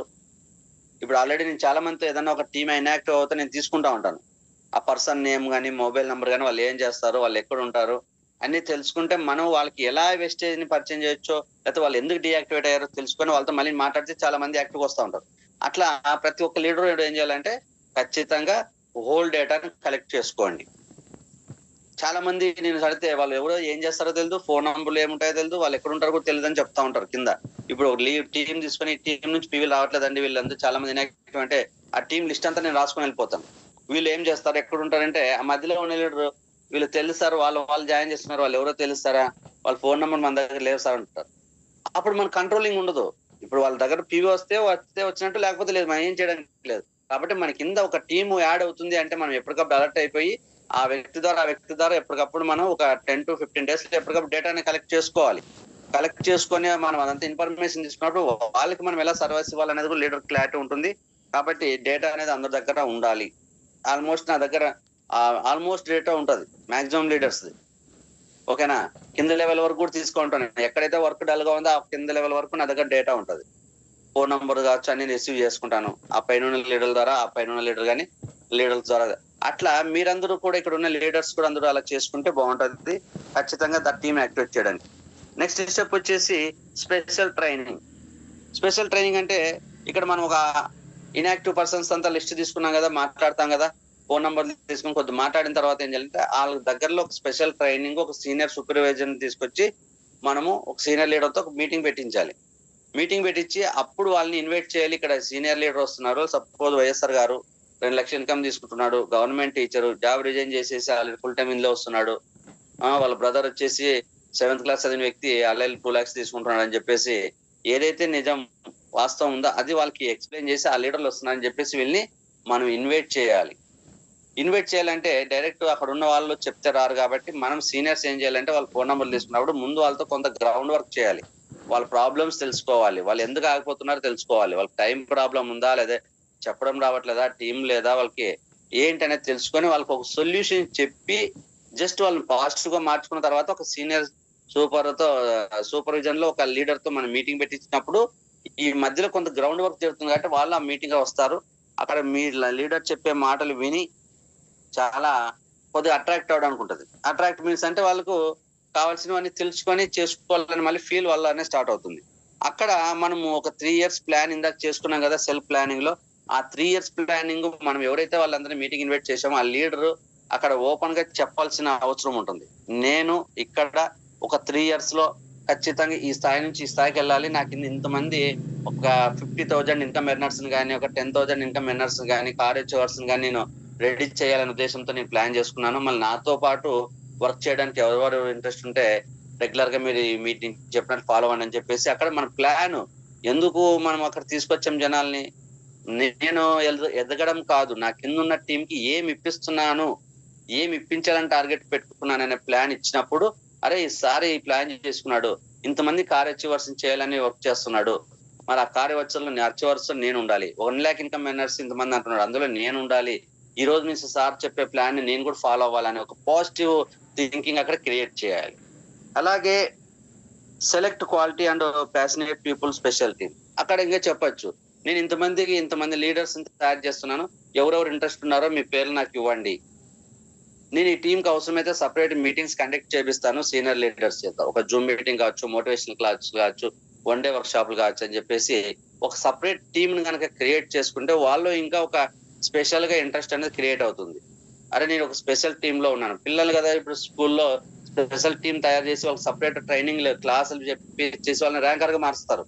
ఇప్పుడు ఆల్రెడీ నేను చాలా మందితో ఏదైనా ఒక టీమ్ ఇన్యాక్టివ్ అవుతే నేను తీసుకుంటా ఉంటాను. ఆ పర్సన్ నేమ్ కానీ, మొబైల్ నంబర్ కానీ, వాళ్ళు ఏం చేస్తారు, వాళ్ళు ఎక్కడ ఉంటారు అన్ని తెలుసుకుంటే మనం వాళ్ళకి ఎలా వెస్టేజ్ ని పరిచయం చేయొచ్చో, లేకపోతే వాళ్ళు ఎందుకు డీయాక్టివేట్ అయ్యారో తెలుసుకొని వాళ్ళతో మళ్ళీ మాట్లాడితే చాలా మంది యాక్టివ్ వస్తూ ఉంటారు. అట్లా ప్రతి ఒక్క లీడర్ ఏం చేయాలంటే ఖచ్చితంగా హోల్ డేటాను కలెక్ట్ చేసుకోండి. చాలా మంది నేను అడిగితే వాళ్ళు ఎవరో ఏం చేస్తారో తెలియదు, ఫోన్ నంబర్లు ఏముంటాయో తెలియదు, వాళ్ళు ఎక్కడ ఉంటారో కూడా తెలియదు అని చెప్తా ఉంటారు కింద. ఇప్పుడు ఒక టీం తీసుకొని టీం నుంచి పీవీలు రావట్లేదండి వీళ్ళందరూ చాలా మంది ఇన్యాక్టివ్ అంటే ఆ టీం లిస్ట్ అంతా నేను రాసుకొని వెళ్ళిపోతాను. వీళ్ళు ఏం చేస్తారు, ఎక్కడ ఉంటారంటే ఆ మధ్యలో ఉన్న లీడర్ వీళ్ళు తెలుస్తారు, వాళ్ళు జాయిన్ చేస్తున్నారు, వాళ్ళు ఎవరో తెలుస్తారా, వాళ్ళ ఫోన్ నెంబర్ మన దగ్గర లేవు సార్ అంటారు. అప్పుడు మన కంట్రోలింగ్ ఉండదు. ఇప్పుడు వాళ్ళ దగ్గర పీవీ వస్తే వచ్చినట్టు, లేకపోతే లేదు, మనం ఏం చేయడానికి లేదు. కాబట్టి మన కింద ఒక టీం యాడ్ అవుతుంది అంటే మనం ఎప్పటికప్పుడు అలర్ట్ అయిపోయి ఆ వ్యక్తి ద్వారా ఎప్పటికప్పుడు మనం ఒక 10 to 15 days ఎప్పటికప్పుడు డేటాని కలెక్ట్ చేసుకోవాలి. కలెక్ట్ చేసుకొని మనం అదంతా ఇన్ఫర్మేషన్ తీసుకున్నప్పుడు వాళ్ళకి మనం ఎలా సర్వీస్ ఇవ్వాలనేది కూడా లీడర్ క్లారిటీ ఉంటుంది. కాబట్టి డేటా అనేది అందరి దగ్గర ఉండాలి. ఆల్మోస్ట్ నా దగ్గర ఆల్మోస్ట్ డేటా ఉంటది మాక్సిమం లీడర్స్. ఓకేనా, కింద లెవెల్ వరకు కూడా తీసుకుంటాను. ఎక్కడైతే వర్క్ డల్ గా ఉందో ఆ కింద లెవెల్ వరకు నా దగ్గర డేటా ఉంటది. ఫోన్ నంబర్ కావచ్చు అన్ని రిసీవ్ చేసుకుంటాను ఆ పైన లీడర్ ద్వారా, ఆ పైన లీడర్ కానీ లీడర్స్ ద్వారా. అట్లా మీరందరూ కూడా ఇక్కడ ఉన్న లీడర్స్ కూడా అందరూ అలా చేసుకుంటే బాగుంటది ఖచ్చితంగా ద టీమ్ యాక్టివేట్ చేయడానికి. నెక్స్ట్ స్టెప్ వచ్చేసి స్పెషల్ ట్రైనింగ్ అంటే ఇక్కడ మనం ఒక ఇన్యాక్టివ్ పర్సన్స్ అంతా లిస్ట్ తీసుకున్నాం కదా, మాట్లాడతాం కదా, ఫోన్ నంబర్ తీసుకుని కొద్దిగా మాట్లాడిన తర్వాత ఏం చేయాలంటే వాళ్ళ దగ్గరలో ఒక స్పెషల్ ట్రైనింగ్, ఒక సీనియర్ సూపర్వైజర్ తీసుకొచ్చి మనము ఒక సీనియర్ లీడర్ తో ఒక మీటింగ్ పెట్టించాలి. మీటింగ్ పెట్టించి అప్పుడు వాళ్ళని ఇన్వైట్ చేయాలి. ఇక్కడ సీనియర్ లీడర్ వస్తున్నారు, సపోజ్ వైఎస్ఆర్ గారు 2 లక్షల ఇన్కమ్ తీసుకుంటున్నాడు, గవర్నమెంట్ టీచర్, జాబ్ రిజైన్ చేసేసి ఆల్రెడీ ఫుల్ టైమ్ ఇందులో వస్తున్నాడు, వాళ్ళ బ్రదర్ వచ్చేసి 7th క్లాస్ చదివిన వ్యక్తి ఆల్రెడీ 2 lakhs తీసుకుంటున్నాడు అని చెప్పేసి ఏదైతే నిజం వాస్తవం ఉందో అది వాళ్ళకి ఎక్స్ప్లెయిన్ చేసి ఆ లీడర్లు వస్తున్నారని చెప్పేసి వీళ్ళని మనం ఇన్వైట్ చేయాలి. ఇన్వైట్ చేయాలంటే డైరెక్ట్ అక్కడ ఉన్న వాళ్ళు చెప్తే రారు కాబట్టి మనం సీనియర్స్ ఏం చేయాలంటే వాళ్ళ ఫోన్ నెంబర్లు తీసుకున్నప్పుడు ముందు వాళ్ళతో కొంత గ్రౌండ్ వర్క్ చేయాలి. వాళ్ళ ప్రాబ్లమ్స్ తెలుసుకోవాలి, వాళ్ళు ఎందుకు ఆగిపోతున్నారో తెలుసుకోవాలి, వాళ్ళకి టైం ప్రాబ్లం ఉందా, లేదా చెప్పడం రావట్లేదా, టీం లేదా, వాళ్ళకి ఏంటి అనేది తెలుసుకొని వాళ్ళకి ఒక సొల్యూషన్ చెప్పి జస్ట్ వాళ్ళని పాజిటివ్ గా మార్చుకున్న తర్వాత ఒక సీనియర్ సూపర్విజన్ లో ఒక లీడర్ తో మనం మీటింగ్ పెట్టించినప్పుడు ఈ మధ్యలో కొంత గ్రౌండ్ వర్క్ జరుగుతుంది కాబట్టి వాళ్ళు ఆ మీటింగ్ వస్తారు. అక్కడ మీ లీడర్ చెప్పే మాటలు విని చాలా కొద్దిగా అట్రాక్ట్ అవడానికి ఉంటుంది. అట్రాక్ట్ మీన్స్ అంటే వాళ్ళకు కావాల్సినవన్నీ తెలుసుకొని చేసుకోవాలని మళ్ళీ ఫీల్ వల్లనే స్టార్ట్ అవుతుంది. అక్కడ మనము ఒక 3 years ప్లాన్ ఇందాక చేసుకున్నాం కదా సెల్ఫ్ ప్లానింగ్ లో, ఆ 3 years ప్లానింగ్ మనం ఎవరైతే వాళ్ళందరినీ మీటింగ్ ఇన్వైట్ చేసామో ఆ లీడర్ అక్కడ ఓపెన్ గా చెప్పాల్సిన అవసరం ఉంటుంది. నేను ఇక్కడ ఒక 3 years లో ఖచ్చితంగా ఈ స్థాయి నుంచి ఈ స్థాయికి వెళ్ళాలి, నాకు ఇంతమంది ఒక 50,000 ఇన్కమ్ ఎర్నర్స్ కానీ, ఒక 10,000 ఇన్కమ్ ఎర్నర్స్ కానీ, కార్ అచీవర్స్ కానీ నేను రెడీ చేయాలనే ఉద్దేశంతో నేను ప్లాన్ చేసుకున్నాను. మళ్ళీ నాతో పాటు వర్క్ చేయడానికి ఎవరెవరు ఇంట్రెస్ట్ ఉంటే రెగ్యులర్ గా మీరు ఈ మీటింగ్ చెప్పినట్టు ఫాలో అవ్వండి అని చెప్పేసి అక్కడ మన ప్లాన్ ఎందుకు మనం అక్కడ తీసుకొచ్చాం జనాల్ని, నేను ఎదగడం కాదు, నా కింద ఉన్న టీం కి ఏమి ఇప్పిస్తున్నాను, ఏమి ఇప్పించాలని టార్గెట్ పెట్టుకున్నాను అనే ప్లాన్ ఇచ్చినప్పుడు అరే ఈసారి ఈ ప్లాన్ చేసుకున్నాడు, ఇంతమంది కార్ అచీవర్స్ చేయాలని వర్క్ చేస్తున్నాడు, మరి ఆ కార్ అచీవర్స్ నేను ఉండాలి, 1 lakh ఇన్కమ్ ఎర్నర్స్ ఇంతమంది అంటున్నాడు, అందులో నేను ఉండాలి, ఈ రోజు నుంచి సార్ చెప్పే ప్లాన్ ని నేను కూడా ఫాలో అవ్వాలని ఒక పాజిటివ్ థింకింగ్ అక్కడ క్రియేట్ చేయాలి. అలాగే select quality and passionate people special team, అక్కడ ఇంకా చెప్పొచ్చు నేను ఇంతమంది లీడర్స్ తయారు చేస్తున్నాను, ఎవరెవరు ఇంట్రెస్ట్ ఉన్నారో మీ పేర్లు నాకు ఇవ్వండి, నేను ఈ టీం కి అవసరమైతే సపరేట్ మీటింగ్స్ కండక్ట్ చేపిస్తాను సీనియర్ లీడర్స్ చేత, ఒక జూమ్ మీటింగ్ కావచ్చు, మోటివేషనల్ క్లాస్ కావచ్చు, 1 day వర్క్షాప్లు కావచ్చు అని చెప్పేసి ఒక సపరేట్ టీమ్ ని కనుక క్రియేట్ చేసుకుంటే వాళ్ళు ఇంకా ఒక స్పెషల్ గా ఇంట్రెస్ట్ అనేది క్రియేట్ అవుతుంది. అరే నేను ఒక స్పెషల్ టీమ్ లో ఉన్నాను, పిల్లలు కదా ఇప్పుడు స్కూల్లో స్పెషల్ టీం తయారు చేసి వాళ్ళకి సపరేట్ ట్రైనింగ్ క్లాసులు చెప్పి చేసి వాళ్ళని ర్యాంకర్ గా మారుస్తారు.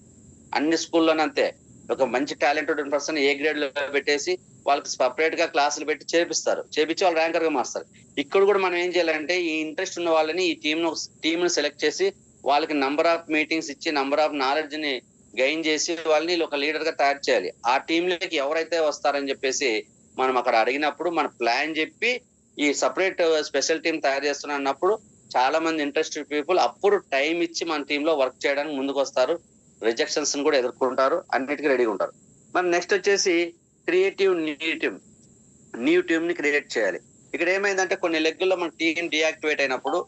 అన్ని స్కూల్లోనే అంతే, ఒక మంచి టాలెంటెడ్ పర్సన్ ఏ గ్రేడ్ లో పెట్టేసి వాళ్ళకి సపరేట్ గా క్లాసులు పెట్టి చేపించి వాళ్ళు ర్యాంకర్ గా మారుస్తారు. ఇక్కడ కూడా మనం ఏం చేయాలంటే ఈ ఇంట్రెస్ట్ ఉన్న వాళ్ళని ఈ టీమ్ ను సెలెక్ట్ చేసి వాళ్ళకి నంబర్ ఆఫ్ మీటింగ్స్ ఇచ్చి నంబర్ ఆఫ్ నాలెడ్జ్ ని గెయిన్ చేసి వాళ్ళని ఒక లీడర్ గా తయారు చేయాలి. ఆ టీంలోకి ఎవరైతే వస్తారని చెప్పేసి మనం అక్కడ అడిగినప్పుడు మన ప్లాన్ చెప్పి ఈ సపరేట్ స్పెషల్ టీం తయారు చేస్తున్నప్పుడు చాలా మంది ఇంట్రెస్టెడ్ పీపుల్ అప్పుడు టైం ఇచ్చి మన టీంలో వర్క్ చేయడానికి ముందుకు వస్తారు, రిజెక్షన్స్ కూడా ఎదుర్కొంటారు, అన్నిటికీ రెడీగా ఉంటారు. మరి నెక్స్ట్ వచ్చేసి క్రియేటివ్ న్యూ టీమ్ ని క్రియేట్ చేయాలి. ఇక్కడ ఏమైందంటే కొన్ని లెగ్గుల్లో మన టీం డియాక్టివేట్ అయినప్పుడు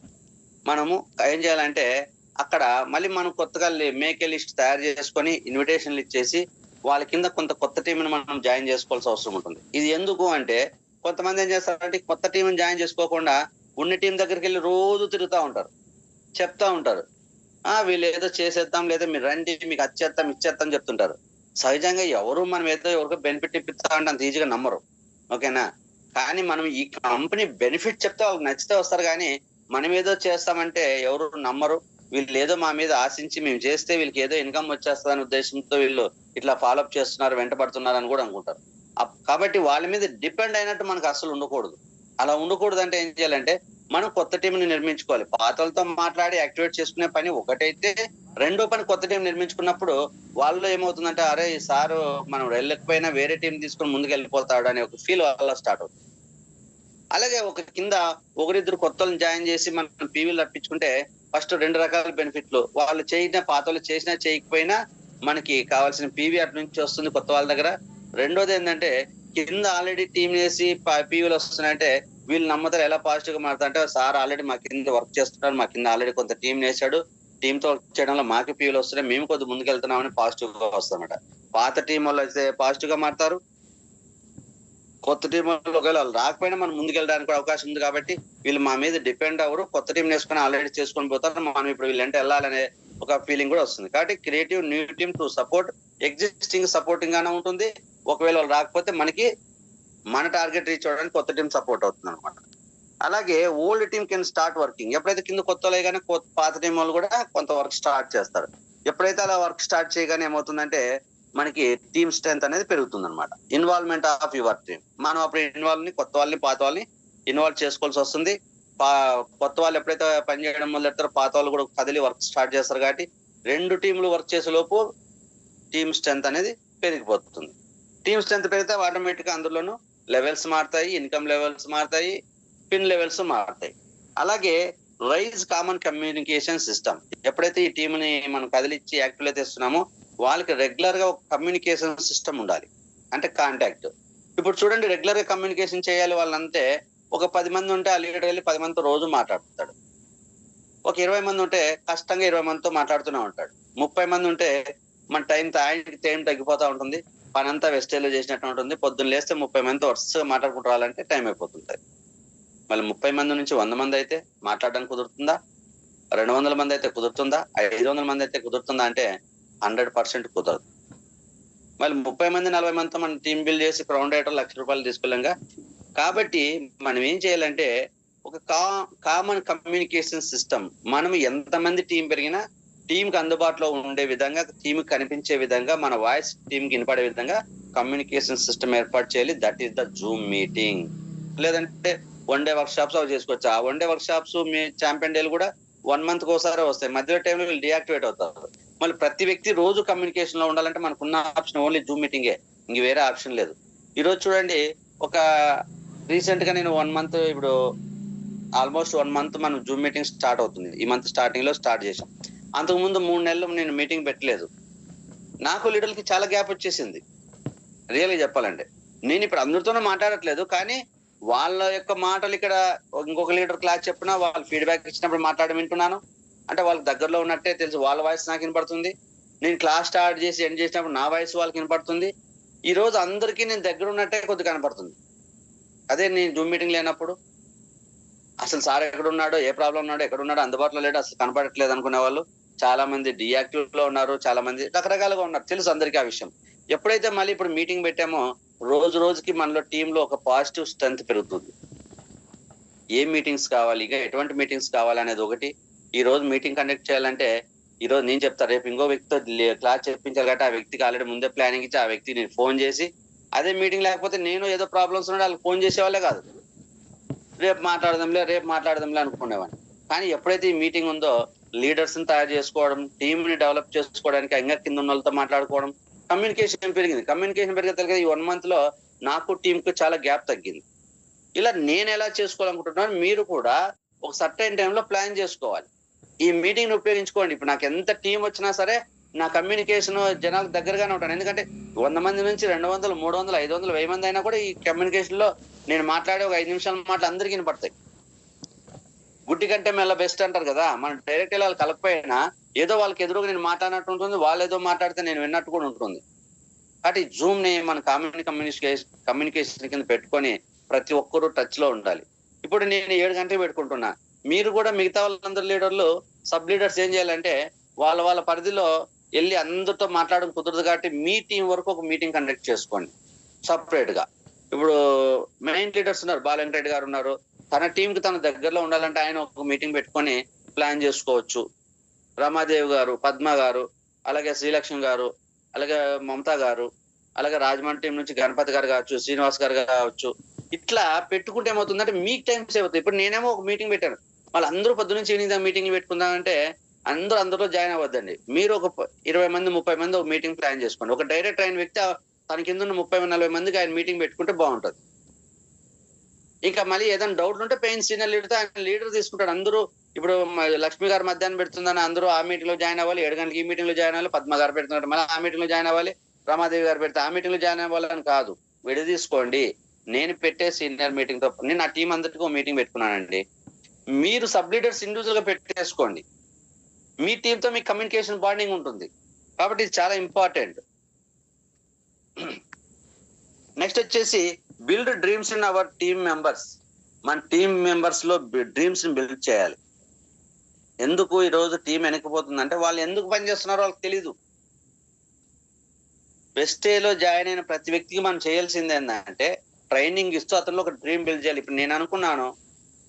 మనము ఏం చేయాలంటే అక్కడ మళ్ళీ మనం కొత్తగా మేకే లిస్ట్ తయారు చేసుకొని ఇన్విటేషన్లు ఇచ్చేసి వాళ్ళ కింద కొంత కొత్త టీంని మనం జాయిన్ చేసుకోవాల్సిన అవసరం ఉంటుంది. ఇది ఎందుకు అంటే కొంతమంది ఏం చేస్తారంటే కొత్త టీంని జాయిన్ చేసుకోకుండా ఉన్న టీం దగ్గరికి వెళ్ళి రోజు తిరుగుతూ ఉంటారు, చెప్తా ఉంటారు, వీళ్ళు ఏదో చేసేద్దాం, లేదా మీరు రండి మీకు ఇచ్చేస్తాం చెప్తుంటారు. సహజంగా ఎవరు మనం ఏదో ఎవరికో బెనిఫిట్ ఇప్పిస్తామంటే అంత ఈజీగా నమ్మరు, ఓకేనా. కానీ మనం ఈ కంపెనీ బెనిఫిట్ చెప్తే వాళ్ళకి నచ్చితే వస్తారు, కానీ మనం ఏదో చేస్తామంటే ఎవరు నమ్మరు. వీళ్ళు ఏదో మా మీద ఆశించి మేము చేస్తే వీళ్ళకి ఏదో ఇన్కమ్ వచ్చేస్తుందనే ఉద్దేశంతో వీళ్ళు ఇట్లా ఫాలోఅప్ చేస్తున్నారు, వెంటబడుతున్నారు అని కూడా అనుకుంటారు. కాబట్టి వాళ్ళ మీద డిపెండ్ అయినట్టు మనకు అసలు ఉండకూడదు. అలా ఉండకూడదు అంటే ఏం చేయాలంటే మనం కొత్త టీంని నిర్మించుకోవాలి. పాతలతో మాట్లాడి యాక్టివేట్ చేసుకునే పని ఒకటైతే, రెండో పని కొత్త టీం నిర్మించుకున్నప్పుడు వాళ్ళు ఏమవుతుందంటే అరే ఈ సారు మనం వెళ్ళకపోయినా వేరే టీం తీసుకొని ముందుకు వెళ్ళిపోతాడు అనే ఒక ఫీల్ వాళ్ళ స్టార్ట్ అవుతుంది. అలాగే ఒక కింద 1-2 కొత్తలను జాయిన్ చేసి మనం పీవీలు రప్పించుకుంటే ఫస్ట్ 2 రకాల బెనిఫిట్లు, వాళ్ళు పాతలు చేసినా చేయకపోయినా మనకి కావాల్సిన పీవీ అటు నుంచి వస్తుంది కొత్త వాళ్ళ దగ్గర. రెండోది ఏంటంటే కింద ఆల్రెడీ టీం వేసి పీవీలు వస్తున్నాయంటే వీళ్ళు నమ్మతారు, ఎలా పాజిటివ్ గా మారుతారు అంటే సార్ ఆల్రెడీ మా కింద వర్క్ చేస్తున్నారు, మా కింద ఆల్రెడీ కొంత టీం వేసాడు, టీంతో వర్క్ చేయడంలో మాకు పీవీలు వస్తున్నాయి, మేము కొద్దిగా ముందుకు వెళ్తున్నామని పాజిటివ్ గా వస్తారన్నమాట. పాత టీం వాళ్ళు అయితే పాజిటివ్ గా మారుతారు, కొత్త టీం ఒకవేళ వాళ్ళు రాకపోయినా మనం ముందుకు వెళ్ళడానికి అవకాశం ఉంది కాబట్టి వీళ్ళు మా మీద డిపెండ్ అవ్వరు, కొత్త టీం వేసుకొని ఆల్రెడీ చేసుకొని పోతారు, మనం ఇప్పుడు వీళ్ళంటే వెళ్ళాలనే ఒక ఫీలింగ్ కూడా వస్తుంది. కాబట్టి creative new team to support existing supporting గానే ఉంటుంది, ఒకవేళ వాళ్ళు రాకపోతే మన టార్గెట్ రీచ్ అవ్వడానికి కొత్త టీం సపోర్ట్ అవుతుంది అనమాట. అలాగే old team can start working. ఎప్పుడైతే కింద కొత్త కానీ పాత టీం వాళ్ళు కూడా కొంత వర్క్ స్టార్ట్ చేస్తారు. ఎప్పుడైతే అలా వర్క్ స్టార్ట్ చేయగానే ఏమవుతుందంటే మనకి టీమ్ స్ట్రెంత్ అనేది పెరుగుతుంది అనమాట. Involvement of your team. మనం అప్పుడు కొత్త వాళ్ళని పాత వాళ్ళని ఇన్వాల్వ్ చేసుకోవాల్సి వస్తుంది. కొత్త వాళ్ళు ఎప్పుడైతే పని చేయడం మొదలెడతారో పాత వాళ్ళు కూడా కదిలి వర్క్ స్టార్ట్ చేస్తారు. కాబట్టి 2 టీంలు వర్క్ చేసే లోపు టీమ్ స్ట్రెంత్ అనేది పెరిగిపోతుంది. టీమ్ స్ట్రెంత్ పెరిగితే ఆటోమేటిక్ గా అందులోనూ లెవెల్స్ మారుతాయి, ఇన్కమ్ లెవెల్స్ మారుతాయి, పిన్ లెవెల్స్ మారుతాయి. అలాగే రైజ్ కామన్ కమ్యూనికేషన్ సిస్టమ్. ఎప్పుడైతే ఈ టీమ్ ని మనం కదిలిచ్చి యాక్టివ్ తెస్తున్నామో వాళ్ళకి రెగ్యులర్ గా ఒక కమ్యూనికేషన్ సిస్టమ్ ఉండాలి. అంటే కాంటాక్ట్. ఇప్పుడు చూడండి, రెగ్యులర్ గా కమ్యూనికేషన్ చేయాలి వాళ్ళంటే ఒక 10 మంది ఉంటే ఆ లీడర్ వెళ్ళి 10 మందితో రోజు మాట్లాడుతాడు. ఒక 20 మంది ఉంటే కష్టంగా 20 మందితో మాట్లాడుతూనే ఉంటాడు. 30 మంది ఉంటే మన టైం తగ్గిపోతా ఉంటుంది. పని అంతా వెస్టేజ్ చేసినట్టు ఉంటుంది. పొద్దున్న లేస్తే 30 మందితో వరుసగా మాట్లాడుకుంటూ రావాలంటే టైం అయిపోతుంటది. మళ్ళీ 30 మంది నుంచి 100 మంది అయితే మాట్లాడడానికి కుదురుతుందా? 200 మంది అయితే కుదురుతుందా? 500 మంది అయితే కుదురుతుందా అంటే 100% కుదరదు. మళ్ళీ 30 మంది 40 మందితో మనం టీం బిల్డ్ చేసి క్రౌండ్ రేటర్ ₹1,00,000 తీసుకోలేంగా. కాబట్టి మనం ఏం చేయాలంటే ఒక కామన్ కమ్యూనికేషన్ సిస్టమ్. మనం ఎంతమంది టీం పెరిగినా టీంకి అందుబాటులో ఉండే విధంగా, టీం కనిపించే విధంగా, మన వాయిస్ టీంకి వినపడే విధంగా కమ్యూనికేషన్ సిస్టమ్ ఏర్పాటు చేయాలి. That is the Zoom meeting. లేదంటే 1 డే వర్క్ షాప్స్ అవి చేసుకోవచ్చు. ఆ 1 డే వర్క్ షాప్స్ మీ ఛాంపియన్ డేలు కూడా 1 month ఒకసారి వస్తాయి. మధ్య టైంలో వీళ్ళు డియాక్టివేట్ అవుతారు. మళ్ళీ ప్రతి వ్యక్తి రోజు కమ్యూనికేషన్ లో ఉండాలంటే మనకున్న ఆప్షన్ ఓన్లీ జూమ్ మీటింగే, ఇంక వేరే ఆప్షన్ లేదు. ఈ రోజు చూడండి, ఒక రీసెంట్ గా నేను 1 month, ఇప్పుడు ఆల్మోస్ట్ 1 month మనం జూమ్ మీటింగ్ స్టార్ట్ అవుతుంది. ఈ మంత్ స్టార్టింగ్ లో స్టార్ట్ చేశాం. అంతకు ముందు 3 నెలలు నేను మీటింగ్ పెట్టలేదు. నాకు లీడర్కి చాలా గ్యాప్ వచ్చేసింది. రియల్ గా చెప్పాలంటే నేను ఇప్పుడు అందరితోనూ మాట్లాడట్లేదు, కానీ వాళ్ళ యొక్క మాటలు ఇక్కడ ఇంకొక లీడర్ క్లాస్ చెప్పినా వాళ్ళు ఫీడ్బ్యాక్ ఇచ్చినప్పుడు మాట్లాడి వింటున్నాను. అంటే వాళ్ళకి దగ్గరలో ఉన్నట్టే తెలుసు. వాళ్ళ వాయిస్ నాకు వినపడుతుంది. నేను క్లాస్ స్టార్ట్ చేసి ఎండ్ చేసినప్పుడు నా వాయిస్ వాళ్ళకి వినపడుతుంది. ఈ రోజు అందరికీ నేను దగ్గర ఉన్నట్టే కొద్ది కనపడుతుంది. అదే నేను జూమ్ మీటింగ్ లేనప్పుడు అసలు సార్ ఎక్కడున్నాడో, ఏ ప్రాబ్లం ఉన్నాడో, ఎక్కడున్నాడో, అందుబాటులో లేడో, అసలు కనపడట్లేదు అనుకునే వాళ్ళు చాలా మంది డియాక్టివ్ లో ఉన్నారు. చాలా మంది రకరకాలుగా ఉన్నారు. తెలుసు అందరికీ ఆ విషయం. ఎప్పుడైతే మళ్ళీ ఇప్పుడు మీటింగ్ పెట్టామో రోజు రోజుకి మనలో టీంలో ఒక పాజిటివ్ స్ట్రెంత్ పెరుగుతుంది. ఏ మీటింగ్స్ కావాలి, ఇక ఎటువంటి మీటింగ్స్ కావాలి అనేది ఒకటి. ఈ రోజు మీటింగ్ కండక్ట్ చేయాలంటే ఈ రోజు నేను చెప్తా, రేపు ఇంకో వ్యక్తితో క్లాస్ చెప్పించాలి కాబట్టి ఆ వ్యక్తికి ఆల్రెడీ ముందే ప్లానింగ్ ఇచ్చి ఆ వ్యక్తికి నేను ఫోన్ చేసి, అదే మీటింగ్ లేకపోతే నేను ఏదో ప్రాబ్లమ్స్ ఉంటే వాళ్ళకి ఫోన్ చేసేవాళ్ళే కాదు. రేపు మాట్లాడదాంలే అనుకునేవాడిని. కానీ ఎప్పుడైతే ఈ మీటింగ్ ఉందో లీడర్స్ ని తయారు చేసుకోవడం, టీమ్ ని డెవలప్ చేసుకోవడానికి ఇంకా కింద ఉన్న వాళ్ళతో మాట్లాడుకోవడం, కమ్యూనికేషన్ పెరిగింది. కమ్యూనికేషన్ పెరిగితే ఈ 1 month లో నాకు టీం కు చాలా గ్యాప్ తగ్గింది. ఇలా నేను ఎలా చేసుకోవాలనుకుంటున్నాను, మీరు కూడా ఒక సర్టైన్ టైంలో ప్లాన్ చేసుకోవాలి. ఈ మీటింగ్ ని ఉపయోగించుకోండి. ఇప్పుడు నాకు ఎంత టీం వచ్చినా సరే నా కమ్యూనికేషన్ జనాలకు దగ్గరగానే ఉంటాను. ఎందుకంటే 100 మంది నుంచి 200, 300, 500, 1000 మంది అయినా కూడా ఈ కమ్యూనికేషన్ లో నేను మాట్లాడే ఒక 5 నిమిషాల మాటలు అందరికీ వినపడతాయి. గుడ్డి కంటే మెల్ల బెస్ట్ అంటారు కదా. మనం డైరెక్ట్ వాళ్ళు కలకపోయినా ఏదో వాళ్ళకి ఎదురుగా నేను మాట్లాడినట్టు ఉంటుంది, వాళ్ళు ఏదో మాట్లాడితే నేను విన్నట్టు కూడా ఉంటుంది. కాబట్టి జూమ్ ని మన కమ్యూనికేషన్ కింద పెట్టుకొని ప్రతి ఒక్కరూ టచ్ లో ఉండాలి. ఇప్పుడు నేను 7 గంటలు పెట్టుకుంటున్నా. మీరు కూడా మిగతా వాళ్ళందరూ లీడర్లు, సబ్ లీడర్స్ ఏం చేయాలంటే వాళ్ళ పరిధిలో వెళ్ళి అందరితో మాట్లాడడం కుదరదు కాబట్టి మీ టీం వరకు ఒక మీటింగ్ కండక్ట్ చేసుకోండి సపరేట్ గా. ఇప్పుడు మెయిన్ లీడర్స్ ఉన్నారు, బాలెంకరెడ్డి గారు ఉన్నారు. తన టీం కి తన దగ్గరలో ఉండాలంటే ఆయన ఒక మీటింగ్ పెట్టుకొని ప్లాన్ చేసుకోవచ్చు. రమాదేవి గారు, పద్మ గారు, అలాగే శ్రీలక్ష్మి గారు, అలాగే మమతా గారు, అలాగే రాజమండ్రి టీం నుంచి గణపతి గారు కావచ్చు, శ్రీనివాస్ గారు కావచ్చు. ఇట్లా పెట్టుకుంటే ఏమవుతుందంటే మీకు టైం సేవ్ అవుతుంది. ఇప్పుడు నేనేమో ఒక మీటింగ్ పెట్టాను, వాళ్ళు అందరూ పొద్దు నుంచి ఈవినింగ్ మీటింగ్ పెట్టుకుందామంటే అందరూ జాయిన్ అవ్వద్దండి. మీరు ఒక 20 మంది 30 మంది ఒక మీటింగ్ ప్లాన్ చేసుకోండి. ఒక డైరెక్ట్ అయిన వ్యక్తి తన కింద ఉన్న 30-40 మందికి ఆయన మీటింగ్ పెట్టుకుంటే బాగుంటది. ఇంకా మళ్ళీ ఏదైనా డౌట్లు ఉంటే పెయిన్ సీనియర్ లీడర్తో ఆయన లీడర్ తీసుకుంటాడు. అందరూ ఇప్పుడు లక్ష్మి గారు మధ్యాహ్నం పెడుతుందని అందరూ ఆ మీటింగ్ లో జాయిన్ అవ్వాలి. 7 గంటలకి ఈ మీటింగ్ లో జాయిన్ అవ్వాలి. పద్మ గారు పెడుతున్నారు మళ్ళీ ఆ మీటింగ్ లో జాయిన్ అవ్వాలి. రమాదేవి గారు పెడితే ఆ మీటింగ్ లో జాయిన్ అవ్వాలని కాదు, విడదీసుకోండి. నేను పెట్టే సీనియర్ మీటింగ్ తో నేను నా టీం అందరికీ ఒక మీటింగ్ పెట్టుకున్నానండి. మీరు సబ్ లీడర్స్ ఇండివిజువల్ గా పెట్టేసుకోండి. మీ టీంతో మీ కమ్యూనికేషన్ బాండింగ్ ఉంటుంది. కాబట్టి ఇది చాలా ఇంపార్టెంట్. నెక్స్ట్ వచ్చేసి build dreams in our team members. మన టీమ్ మెంబర్స్ లో డ్రీమ్స్ ని బిల్డ్ చేయాలి. ఎందుకు ఈ రోజు టీం వెనకపోతుందంటే వాళ్ళు ఎందుకు పనిచేస్తున్నారో వాళ్ళకి తెలీదు. వెస్టేజ్లో జాయిన్ అయిన ప్రతి వ్యక్తికి మనం చేయాల్సింది ఏంటంటే ట్రైనింగ్ ఇస్తూ అతనిలో ఒక డ్రీమ్ బిల్డ్ చేయాలి. ఇప్పుడు నేను అనుకున్నాను,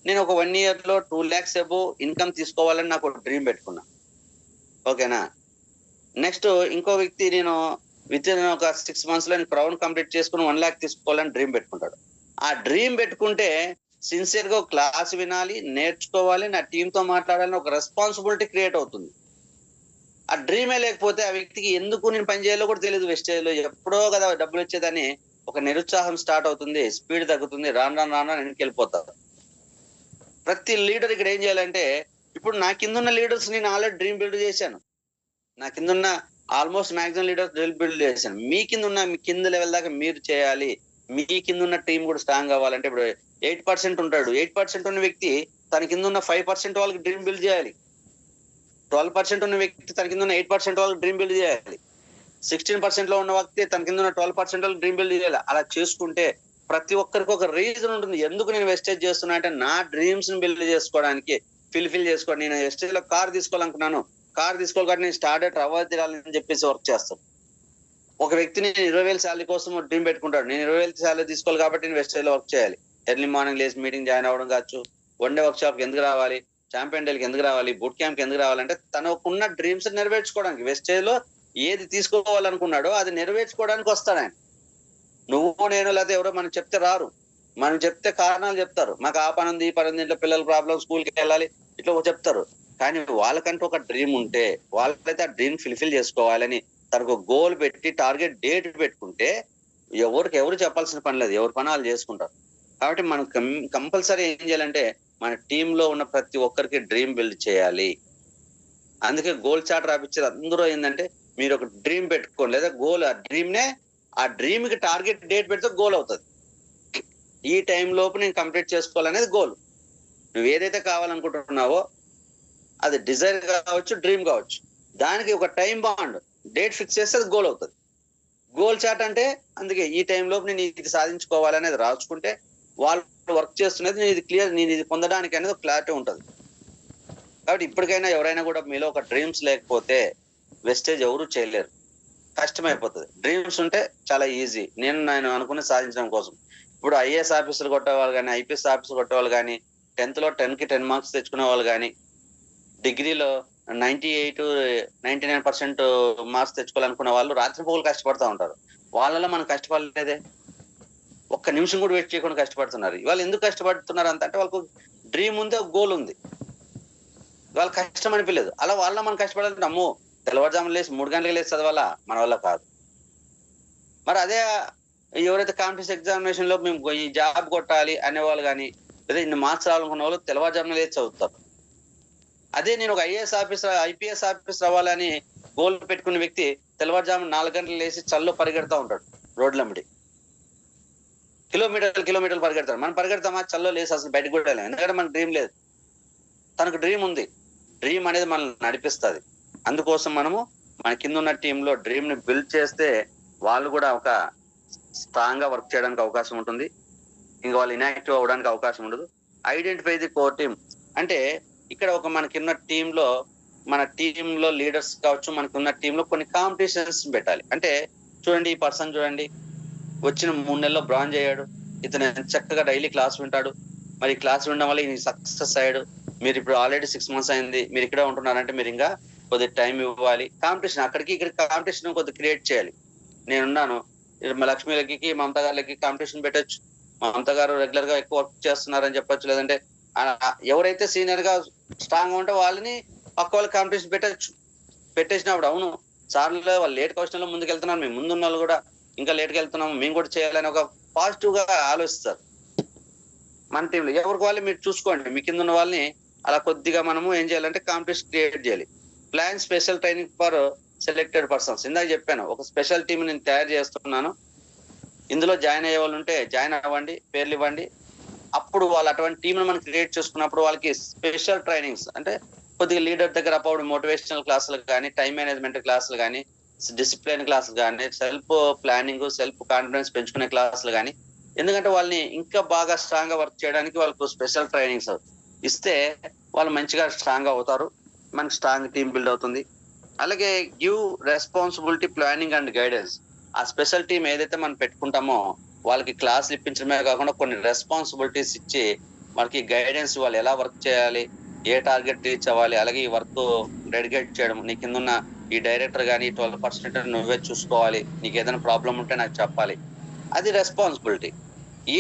నేను ఒక 1 year లో 2 lakhs అబోవ్ ఇన్కమ్ తీసుకోవాలని నాకు ఒక డ్రీమ్ పెట్టుకున్నా. ఓకేనా? నెక్స్ట్ ఇంకో వ్యక్తి నేను విత్ ఇన్ ఒక 6 months లో క్రౌన్ కంప్లీట్ చేసుకుని 1 lakh తీసుకోవాలని డ్రీమ్ పెట్టుకుంటాడు. ఆ డ్రీమ్ పెట్టుకుంటే సిన్సియర్ గా క్లాస్ వినాలి, నేర్చుకోవాలి, నా టీంతో మాట్లాడాలని ఒక రెస్పాన్సిబిలిటీ క్రియేట్ అవుతుంది. ఆ డ్రీమే లేకపోతే ఆ వ్యక్తికి ఎందుకు నేను పని చేయాలో కూడా తెలియదు. వెస్టేజ్ లో ఎప్పుడో కదా డబ్బులు వచ్చేదని ఒక నిరుత్సాహం స్టార్ట్ అవుతుంది, స్పీడ్ తగ్గుతుంది, రాను రాను రాను వెనక్కి వెళ్ళిపోతారు. ప్రతి లీడర్ ఇక్కడ ఏం చేయాలంటే, ఇప్పుడు నా కిందున్న లీడర్స్ నేను ఆల్రెడీ డ్రీమ్ బిల్డ్ చేశాను. నా కిందున్న almost maximum leaders dream build చేశాను. మీ కింద లెవెల్ దాకా మీరు చేయాలి. మీ కింద ఉన్న టీం కూడా స్ట్రాంగ్ అవ్వాలంటే ఇప్పుడు 8% ఉంటాడు. 8% ఉన్న వ్యక్తి తన కింద ఉన్న 5% వాళ్ళకి డ్రీమ్ బిల్డ్ చేయాలి. 12% ఉన్న వ్యక్తి తన కింద ఉన్న 8% వాళ్ళకి డ్రీమ్ బిల్డ్ చేయాలి. 16% లో ఉన్న వ్యక్తి తన కింద ఉన్న 12% వాళ్ళకి డ్రీమ్ బిల్డ్ చేయాలి. అలా చేసుకుంటే ప్రతి ఒక్కరికి ఒక రీజన్ ఉంటుంది. ఎందుకు నేను వెస్టేజ్ చేస్తున్నా అంటే నా డ్రీమ్స్ ని బిల్డ్ చేసుకోవడానికి, ఫిల్ చేసుకోవడం. నేను వెస్టేజ్ లో కార్ తీసుకోవాలనుకున్నాను, కార్ తీసుకోవాలి కాబట్టి నేను స్టార్ట్ అవ్వాలి తీరాలని చెప్పేసి వర్క్ చేస్తాను. ఒక వ్యక్తిని 20,000 శాలరీ కోసం డ్రీమ్ పెట్టుకుంటాడు. నేను 20,000 శాలరీ తీసుకోవాలి కాబట్టి నేను వెస్టేజ్ లో వర్క్ చేయాలి. ఎర్లీ మార్నింగ్ లేసి మీటింగ్ జాయిన్ అవ్వడం కావచ్చు, 1 day వర్క్ షాప్ కి ఎందుకు రావాలి, ఛాంపియన్ డేకి ఎందుకు రావాలి, బూట్ క్యాంప్ కి ఎందుకు రావాలంటే తనకున్న డ్రీమ్స్ నెరవేర్చుకోవడానికి. వెస్టేజ్ లో ఏది తీసుకోవాలనుకున్నాడో అది నెరవేర్చుకోవడానికి వస్తాడు ఆయన. నువ్వు నేను లేకపోతే ఎవరో మనం చెప్తే రారు. మనం చెప్తే కారణాలు చెప్తారు. మాకు ఆ పని ఉంది, ఈ పని ఉంది, ఇంట్లో పిల్లల ప్రాబ్లం, స్కూల్కి వెళ్ళాలి, ఇట్లా చెప్తారు. కానీ వాళ్ళకంటూ ఒక డ్రీమ్ ఉంటే వాళ్ళైతే ఆ డ్రీమ్ ఫుల్ఫిల్ చేసుకోవాలని తనకు గోల్ పెట్టి టార్గెట్ డేట్ పెట్టుకుంటే ఎవరు చెప్పాల్సిన పని లేదు, ఎవరి పని వాళ్ళు చేసుకుంటారు. కాబట్టి మనం కంపల్సరీ ఏం చేయాలంటే మన టీంలో ఉన్న ప్రతి ఒక్కరికి డ్రీమ్ బిల్డ్ చేయాలి. అందుకే గోల్ చార్ట్ రాపించేది అందరూ ఏంటంటే మీరు ఒక డ్రీమ్ పెట్టుకోండి, లేదా గోల్ ఆ డ్రీమ్ కి టార్గెట్ డేట్ పెడితే గోల్ అవుతుంది. ఈ టైం లోపు నేను కంప్లీట్ చేసుకోవాలనేది గోల్. నువ్వు ఏదైతే కావాలనుకుంటున్నావో అది డిజైర్ కావచ్చు, డ్రీమ్ కావచ్చు, దానికి ఒక టైం బాండ్ డేట్ ఫిక్స్ చేస్తే అది గోల్ అవుతుంది. గోల్ చార్ట్ అంటే అందుకే ఈ టైం లోపు నేను ఇది సాధించుకోవాలనేది రాసుకుంటే వాళ్ళు వర్క్ చేస్తున్నది నేను ఇది క్లియర్, నేను ఇది పొందడానికి అనేది క్లారిటీ ఉంటుంది. కాబట్టి ఇప్పటికైనా ఎవరైనా కూడా మీలో ఒక డ్రీమ్స్ లేకపోతే వెస్టేజ్ ఎవరు చేయలేరు, కష్టమైపోతుంది. డ్రీమ్స్ ఉంటే చాలా ఈజీ. నేను అనుకుని సాధించడం కోసం ఇప్పుడు ఐఏఎస్ ఆఫీసర్ కొట్టేవాళ్ళు కానీ, ఐపీఎస్ ఆఫీసర్ కొట్టేవాళ్ళు కానీ, 10th లో 10కి 10 మార్క్స్ తెచ్చుకునే వాళ్ళు కానీ, డిగ్రీలో 98-99% మార్క్స్ తెచ్చుకోవాలనుకున్న వాళ్ళు రాత్రి పోగులు కష్టపడతా ఉంటారు. వాళ్ళలో మనం కష్టపడలేదే, ఒక్క నిమిషం కూడా వెయిట్ చేయకుండా కష్టపడుతున్నారు. వాళ్ళు ఎందుకు కష్టపడుతున్నారు అంటే వాళ్ళకు డ్రీమ్ ఉంది, ఒక గోల్ ఉంది, వాళ్ళు కష్టం అనిపించలేదు. అలా వాళ్ళ మనం కష్టపడాలంటే అమ్మో తెల్లవారుజామున లేసి 3 గంటలకు లేసి చదవాలా, మన వల్ల కాదు. మరి అదే ఎవరైతే కాంపిటేటివ్ ఎగ్జామినేషన్ లో మేము ఈ జాబ్ కొట్టాలి అనేవాళ్ళు కానీ, లేదా ఇన్ని మార్క్స్ రావాలనుకున్న వాళ్ళు తెల్లవారుజామున లేచి చదువుతారు. అదే నేను ఒక ఐపీఎస్ ఆఫీసర్ అవ్వాలని గోల్ పెట్టుకున్న వ్యక్తి తెల్లవారుజామున 4 గంటలు లేచి చల్లో పరిగెడతా ఉంటాడు. రోడ్లమ్మడి కిలోమీటర్లు పరిగెడతాడు. మనం పరిగెడతామా? చల్లో లేసి అసలు బయటకు కూడా వెళ్ళాం. ఎందుకంటే మనకు డ్రీమ్ లేదు, తనకు డ్రీమ్ ఉంది. డ్రీమ్ అనేది మనల్ని నడిపిస్తుంది. అందుకోసం మనము మన కింద ఉన్న టీంలో డ్రీమ్ ని బిల్డ్ చేస్తే వాళ్ళు కూడా ఒక స్ట్రాంగ్ గా వర్క్ చేయడానికి అవకాశం ఉంటుంది. ఇంకా వాళ్ళు ఇన్యాక్టివ్ అవ్వడానికి అవకాశం ఉండదు. ఐడెంటిఫై ది కోర్ టీమ్ అంటే ఇక్కడ ఒక మనకున్న టీంలో, మన టీంలో లీడర్స్ కావచ్చు, మనకున్న టీంలో కొన్ని కాంపిటీషన్స్ పెట్టాలి. అంటే చూడండి, ఈ పర్సన్ చూడండి వచ్చిన 3 నెలల్లో బ్రాంజ్ అయ్యాడు, ఇతను చక్కగా డైలీ క్లాస్ వింటాడు, మరి క్లాస్ వినడం వల్ల ఈయన సక్సెస్ అయ్యాడు. మీరు ఇప్పుడు ఆల్రెడీ 6 months అయింది, మీరు ఇక్కడే ఉంటున్నారంటే మీరు ఇంకా కొద్దిగా టైం ఇవ్వాలి. కాంపిటీషన్ అక్కడికి ఇక్కడికి కాంపిటీషన్ కొద్దిగా క్రియేట్ చేయాలి. నేనున్నాను, లక్ష్మీలకి మమతా గారికి కాంపిటీషన్ పెట్టచ్చు. మమతా గారు రెగ్యులర్ గా ఎక్కువ వర్క్ చేస్తున్నారని చెప్పొచ్చు. లేదంటే ఎవరైతే సీనియర్ గా స్ట్రాంగ్ ఉంటే వాళ్ళని పక్క వాళ్ళకి కాంపిటీషన్ పెట్టేసినప్పుడు అవును సార్లు వాళ్ళు లేట్ క్వశ్చన్ లో ముందుకు వెళ్తున్నారు, మేము ముందున్న వాళ్ళు కూడా ఇంకా లేట్కి వెళ్తున్నాము, మేము కూడా చేయాలని ఒక పాజిటివ్ గా ఆలోచిస్తారు. మన టీంలో ఎవరికి వాళ్ళు మీరు చూసుకోండి, మీ కింద ఉన్న వాళ్ళని అలా కొద్దిగా మనము ఏం చేయాలంటే కాంపిటీషన్ క్రియేట్ చేయాలి. Plan special training for selected persons. ఇందాక చెప్పాను, ఒక స్పెషల్ టీం నేను తయారు చేస్తున్నాను, ఇందులో జాయిన్ అయ్యే వాళ్ళు ఉంటే జాయిన్ అవ్వండి, పేర్లు ఇవ్వండి. అప్పుడు వాళ్ళు అటువంటి టీంను మనం క్రియేట్ చేసుకున్నప్పుడు వాళ్ళకి స్పెషల్ ట్రైనింగ్స్ అంటే కొద్దిగా లీడర్ దగ్గర అప్పుడు మోటివేషనల్ క్లాసులు కానీ, టైం మేనేజ్మెంట్ క్లాసులు కానీ, డిసిప్లిన్ క్లాసులు కానీ, సెల్ఫ్ ప్లానింగ్, సెల్ఫ్ కాన్ఫిడెన్స్ పెంచుకునే క్లాసులు కానీ, ఎందుకంటే వాళ్ళని ఇంకా బాగా స్ట్రాంగ్ గా వర్క్ చేయడానికి వాళ్ళకు స్పెషల్ ట్రైనింగ్స్ ఇస్తే వాళ్ళు మంచిగా స్ట్రాంగ్ అవుతారు, మనకి స్ట్రాంగ్ టీం బిల్డ్ అవుతుంది. అలాగే give responsibility, planning and guidance. ఆ స్పెషల్ టీం ఏదైతే మనం పెట్టుకుంటామో వాళ్ళకి క్లాసులు ఇప్పించడమే కాకుండా కొన్ని రెస్పాన్సిబిలిటీస్ ఇచ్చి మనకి గైడెన్స్ వాళ్ళు ఎలా వర్క్ చేయాలి, ఏ టార్గెట్ రీచ్ అవ్వాలి, అలాగే ఈ వర్క్ డెడికేట్ చేయడం, నీ కింద ఉన్న ఈ డైరెక్టర్ కానీ 12% నువ్వే చూసుకోవాలి, నీకు ఏదైనా ప్రాబ్లం ఉంటే నాకు చెప్పాలి, అది రెస్పాన్సిబిలిటీ.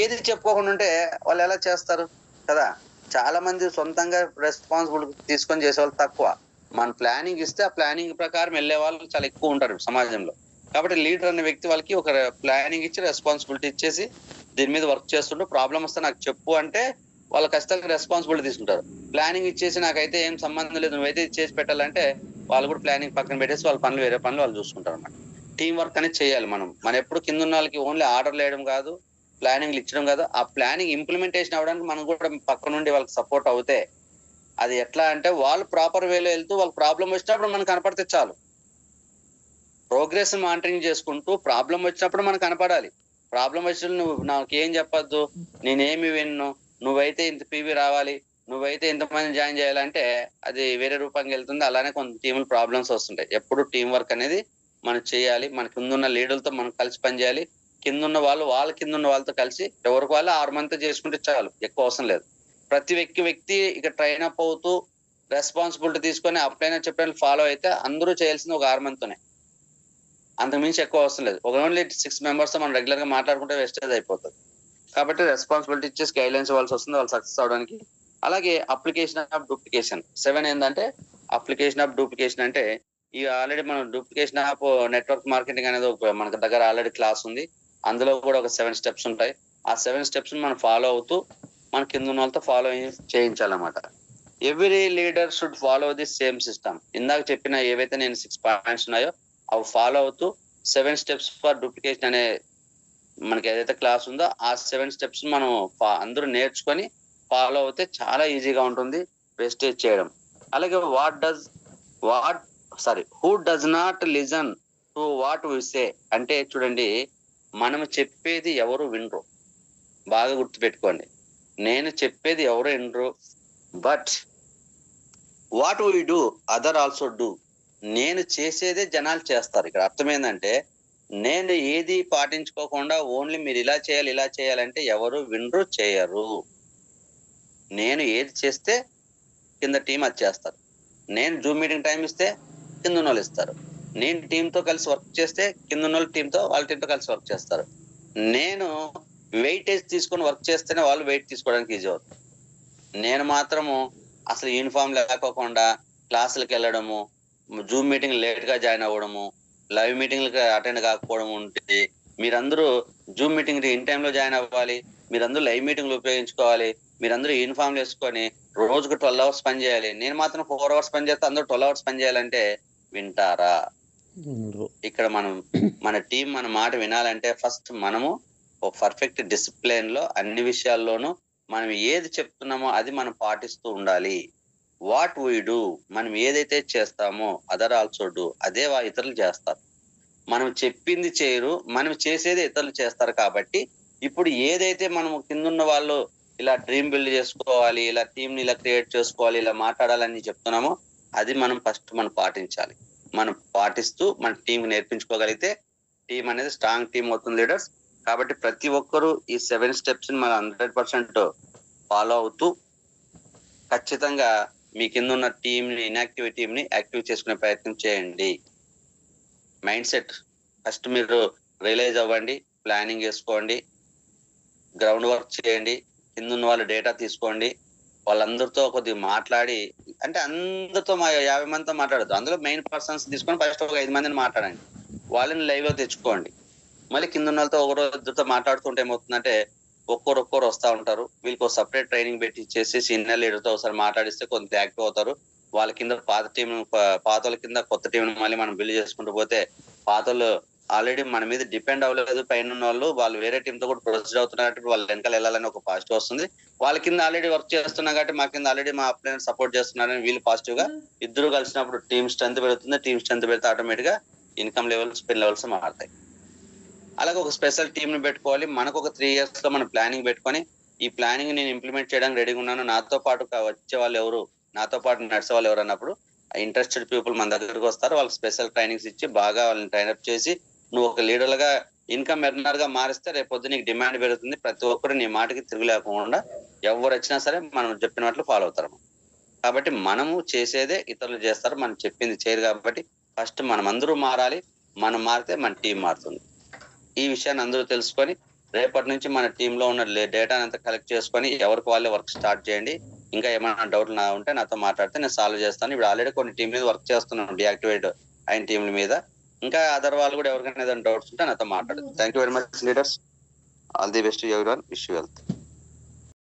ఏది చెప్పుకోకుండా ఉంటే వాళ్ళు ఎలా చేస్తారు కదా. చాలా మంది సొంతంగా రెస్పాన్సిబిలిటీ తీసుకొని చేసే వాళ్ళు తక్కువ. మన ప్లానింగ్ ఇస్తే ఆ ప్లానింగ్ ప్రకారం వెళ్ళే వాళ్ళు చాలా ఎక్కువ ఉంటారు సమాజంలో. కాబట్టి లీడర్ అనే వ్యక్తి వాళ్ళకి ఒక ప్లానింగ్ ఇచ్చి రెస్పాన్సిబిలిటీ ఇచ్చేసి దీని మీద వర్క్ చేస్తుంటూ ప్రాబ్లం వస్తే నాకు చెప్పు అంటే వాళ్ళు ఖచ్చితంగా రెస్పాన్సిబిలిటీ తీసుకుంటారు. ప్లానింగ్ ఇచ్చేసి నాకైతే ఏం సంబంధం లేదు నువ్వైతే ఇది చేసి పెట్టాలంటే వాళ్ళు కూడా ప్లానింగ్ పక్కన పెట్టేసి వాళ్ళ పనులు వేరే పనులు వాళ్ళు చూసుకుంటారు అన్నమాట. టీం వర్క్ అనేది చేయాలి. మనం ఎప్పుడు కింద ఉన్న వాళ్ళకి ఓన్లీ ఆర్డర్లు వేయడం కాదు, ప్లానింగ్లు ఇచ్చడం కాదు, ఆ ప్లానింగ్ ఇంప్లిమెంటేషన్ అవ్వడానికి మనం కూడా పక్క నుండి వాళ్ళకి సపోర్ట్ అవుతే అది ఎట్లా అంటే వాళ్ళు ప్రాపర్ వేలో వెళ్తూ వాళ్ళకి ప్రాబ్లం వచ్చినప్పుడు మనకు కనపడితే చాలు. ప్రోగ్రెస్ మానిటరింగ్ చేసుకుంటూ ప్రాబ్లం వచ్చినప్పుడు మనకు కనపడాలి. ప్రాబ్లం వచ్చినప్పుడు నువ్వు నాకు ఏం చెప్పొద్దు, నేనేమి విన్ను, నువ్వైతే ఇంత పీవీ రావాలి, నువ్వైతే ఇంతమంది జాయిన్ చేయాలంటే అది వేరే రూపంగా వెళ్తుంది. అలానే కొంత టీములు ప్రాబ్లమ్స్ వస్తుంటాయి. ఎప్పుడు టీం వర్క్ అనేది మనం చేయాలి. మన కింద ఉన్న లీడర్లతో మనం కలిసి పనిచేయాలి. కింద ఉన్న వాళ్ళు వాళ్ళ కింద ఉన్న వాళ్ళతో కలిసి ఎవరికి వాళ్ళు 6 మందితో చేసుకుంటే చాలు, ఎక్కువ అవసరం లేదు. ప్రతి వ్యక్తి ఇక ట్రైన్ అప్ అవుతూ రెస్పాన్సిబిలిటీ తీసుకొని అప్లైనా చెప్పిన ఫాలో అయితే అందరూ చేయాల్సింది ఒక 6 మందితోనే, అంతకుమించి ఎక్కువ అవసరం లేదు. ఒక ఓన్లీ 6 మెంబర్స్ తో మనం రెగ్యులర్ గా మాట్లాడుకుంటే వేస్టేజ్ అయిపోతుంది. కాబట్టి రెస్పాన్సిబిలిటీ ఇచ్చేసి గైడ్ లైన్స్ ఇవ్వాల్సి వస్తుంది వాళ్ళు సక్సెస్ అవడానికి. అలాగే అప్లికేషన్ ఆఫ్ డూప్లికేషన్ 7 ఏంటంటే అప్లికేషన్ ఆఫ్ డూప్లికేషన్ అంటే ఈ ఆల్రెడీ మనం డూప్లికేషన్ ఆఫ్ నెట్వర్క్ మార్కెటింగ్ అనేది మనకు దగ్గర ఆల్రెడీ క్లాస్ ఉంది. అందులో కూడా ఒక 7 స్టెప్స్ ఉంటాయి. ఆ 7 స్టెప్స్ మనం ఫాలో అవుతూ మన కింద ఉన్న వాళ్ళతో ఫాలో చేయించాలన్నమాట. Every leader should follow the same system. ఇందాక చెప్పిన ఏవైతే నేను 6 పాయింట్స్ ఉన్నాయో అవి ఫాలో అవుతూ 7 స్టెప్స్ ఫర్ డూప్లికేషన్ అనే మనకి ఏదైతే క్లాస్ ఉందో ఆ 7 స్టెప్స్ మనం అందరూ నేర్చుకొని ఫాలో అవుతే చాలా ఈజీగా ఉంటుంది వేస్టేజ్ చేయడం. అలాగే who does not listen to what we say అంటే చూడండి, మనం చెప్పేది ఎవరు వినరు. బాగా గుర్తుపెట్టుకోండి, నేను చెప్పేది ఎవరు వినరు. But what we do other also do. నేను చేసేదే జనాలు చేస్తారు. ఇక్కడ అర్థమైందంటే నేను ఏది పాటించుకోకుండా ఓన్లీ మీరు ఇలా చేయాలంటే ఎవరు వినరు, చేయరు. నేను ఏది చేస్తే కింద టీం అది చేస్తారు. నేను జూమ్ మీటింగ్ టైం ఇస్తే కింద ఉన్న వాళ్ళు ఇస్తారు. నేను టీంతో కలిసి వర్క్ చేస్తే కింద ఉన్న టీంతో వాళ్ళ టీంతో కలిసి వర్క్ చేస్తారు. నేను వెయిటేజ్ తీసుకొని వర్క్ చేస్తేనే వాళ్ళు వెయిట్ తీసుకోవడానికి ఈజీ అవుతుంది. నేను మాత్రము అసలు యూనిఫామ్ లేకోకుండా క్లాసులకు వెళ్ళడము, జూమ్ మీటింగ్ లేట్ గా జాయిన్ అవ్వడము, లైవ్ మీటింగ్లకు అటెండ్ కాకపోవడం ఉంటే మీరందరూ జూమ్ మీటింగ్ ఇన్ టైంలో జాయిన్ అవ్వాలి, మీరందరూ లైవ్ మీటింగ్లు ఉపయోగించుకోవాలి, మీరందరూ యూనిఫామ్ వేసుకొని రోజుకు 12 అవర్స్ పని చేయాలి. నేను మాత్రం 4 అవర్స్ పని చేస్తే అందరూ 12 అవర్స్ పని చేయాలంటే వింటారా? ఇక్కడ మన టీం మన మాట వినాలంటే ఫస్ట్ మనము ఒక పర్ఫెక్ట్ డిసిప్లిన్ లో అన్ని విషయాల్లోనూ మనం ఏది చెప్తున్నామో అది మనం పాటిస్తూ ఉండాలి. వాట్ వీ డూ, మనం ఏదైతే చేస్తామో అదర్ ఆల్సో డూ, అదే ఇతరులు చేస్తారు. మనం చెప్పింది చేయరు, మనం చేసేది ఇతరులు చేస్తారు. కాబట్టి ఇప్పుడు ఏదైతే మనం కిందున్న వాళ్ళు ఇలా డ్రీమ్ బిల్డ్ చేసుకోవాలి, ఇలా టీమ్ ని ఇలా క్రియేట్ చేసుకోవాలి, ఇలా మాట్లాడాలని చెప్తున్నామో అది మనం ఫస్ట్ మనం పాటించాలి. మనం పాటిస్తూ మన టీం నేర్పించుకోగలిగితే టీం అనేది స్ట్రాంగ్ టీం అవుతుంది లీడర్స్. కాబట్టి ప్రతి ఒక్కరూ ఈ 7 స్టెప్స్ ని మనం 100% ఫాలో అవుతూ ఖచ్చితంగా మీ కింద ఉన్న టీం ని, ఇన్యాక్టివ్ టీం ని యాక్టివ్ చేసుకునే ప్రయత్నం చేయండి. మైండ్ సెట్ ఫస్ట్ మీరు రియలైజ్ అవ్వండి, ప్లానింగ్ చేసుకోండి, గ్రౌండ్ వర్క్ చేయండి, కింద ఉన్న వాళ్ళ డేటా తీసుకోండి, వాళ్ళందరితో కొద్దిగా మాట్లాడి, అంటే అందరితో 50 మందితో మాట్లాడద్దు, అందులో మెయిన్ పర్సన్స్ తీసుకొని ఫస్ట్ ఒక 5 మందిని మాట్లాడండి, వాళ్ళని లైవ్ లో తెచ్చుకోండి. మళ్ళీ కింద ఉన్న వాళ్ళతో ఒకరితో మాట్లాడుతుంటే ఏమవుతుందంటే ఒక్కొక్కరు వస్తా ఉంటారు. వీళ్ళకి ఒక సపరేట్ ట్రైనింగ్ పెట్టి ఇచ్చేసి సీనియర్ లీడర్ తో ఒకసారి మాట్లాడిస్తే కొంత యాక్టివ్ అవుతారు. వాళ్ళ కింద పాతల కింద కొత్త టీం మళ్ళీ మనం బిల్డ్ చేసుకుంటూ పోతే పాతలు ఆల్రెడీ మన మీద డిపెండ్ అవ్వలేదు పైన ఉన్న వాళ్ళు వేరే టీం తో కూడా ప్రొసీడ్ అవుతున్నారు. వాళ్ళ వెనకాల వెళ్ళాలని ఒక పాజిటివ్ వస్తుంది. వాళ్ళ కింద ఆల్రెడీ వర్క్ చేస్తున్నా కాబట్టి మా కింద ఆల్రెడీ మా అప్లైన్ సపోర్ట్ చేస్తున్నారని వీళ్ళు పాజిటివ్ గా ఇద్దరు కలిసినప్పుడు టీం స్ట్రెంత్ పెరుగుతుంది. టీం స్ట్రెంత్ పెడితే ఆటోమేటిక్ గా ఇన్కమ్ లెవెల్స్, స్పెండ్ లెవెల్స్ మారుతాయి. అలాగే ఒక స్పెషల్ టీమ్ ని పెట్టుకోవాలి. మనకు ఒక 3 years లో మనం ప్లానింగ్ పెట్టుకొని ఈ ప్లానింగ్ నేను ఇంప్లిమెంట్ చేయడానికి రెడీగా ఉన్నాను, నాతో పాటు వచ్చే వాళ్ళు ఎవరు, నాతో పాటు నడిచే వాళ్ళు ఎవరు అన్నప్పుడు ఇంట్రెస్టెడ్ పీపుల్ మన దగ్గరకు వస్తారు. వాళ్ళకి స్పెషల్ ట్రైనింగ్స్ ఇచ్చి బాగా వాళ్ళని ట్రైన్అప్ చేసి నువ్వు ఒక లీడర్ గా ఇన్కమ్ ఎర్నర్ గా మారిస్తే రేపొద్దు నీకు డిమాండ్ పెరుగుతుంది. ప్రతి ఒక్కరు నీ మాటకి తిరుగు లేకుండా ఎవరు వచ్చినా సరే మనం చెప్పినట్లు ఫాలో అవుతారు. కాబట్టి మనము చేసేదే ఇతరులు చేస్తారు, మనం చెప్పింది చేయరు. కాబట్టి ఫస్ట్ మనం అందరూ మారాలి. మనం మారితే మన టీం మారుతుంది. ఈ విషయాన్ని అందరూ తెలుసుకొని రేపటి నుంచి మన టీంలో ఉన్న డేటాని అంతా కలెక్ట్ చేసుకొని ఎవరికి వాళ్ళే వర్క్ స్టార్ట్ చేయండి. ఇంకా ఏమైనా డౌట్లు ఉంటే నాతో మాట్లాడితే నేను సాల్వ్ చేస్తాను. ఇప్పుడు ఆల్రెడీ కొన్ని టీం మీద వర్క్ చేస్తున్నాను, డియాక్టివేట్ అయిన టీంల మీద. ఇంకా అదర్ వాళ్ళు కూడా ఎవరికైనా ఏదైనా డౌట్స్ ఉంటే నాతో మాట్లాడదు. Thank you very much leaders. All the best everyone. Wish you wealth.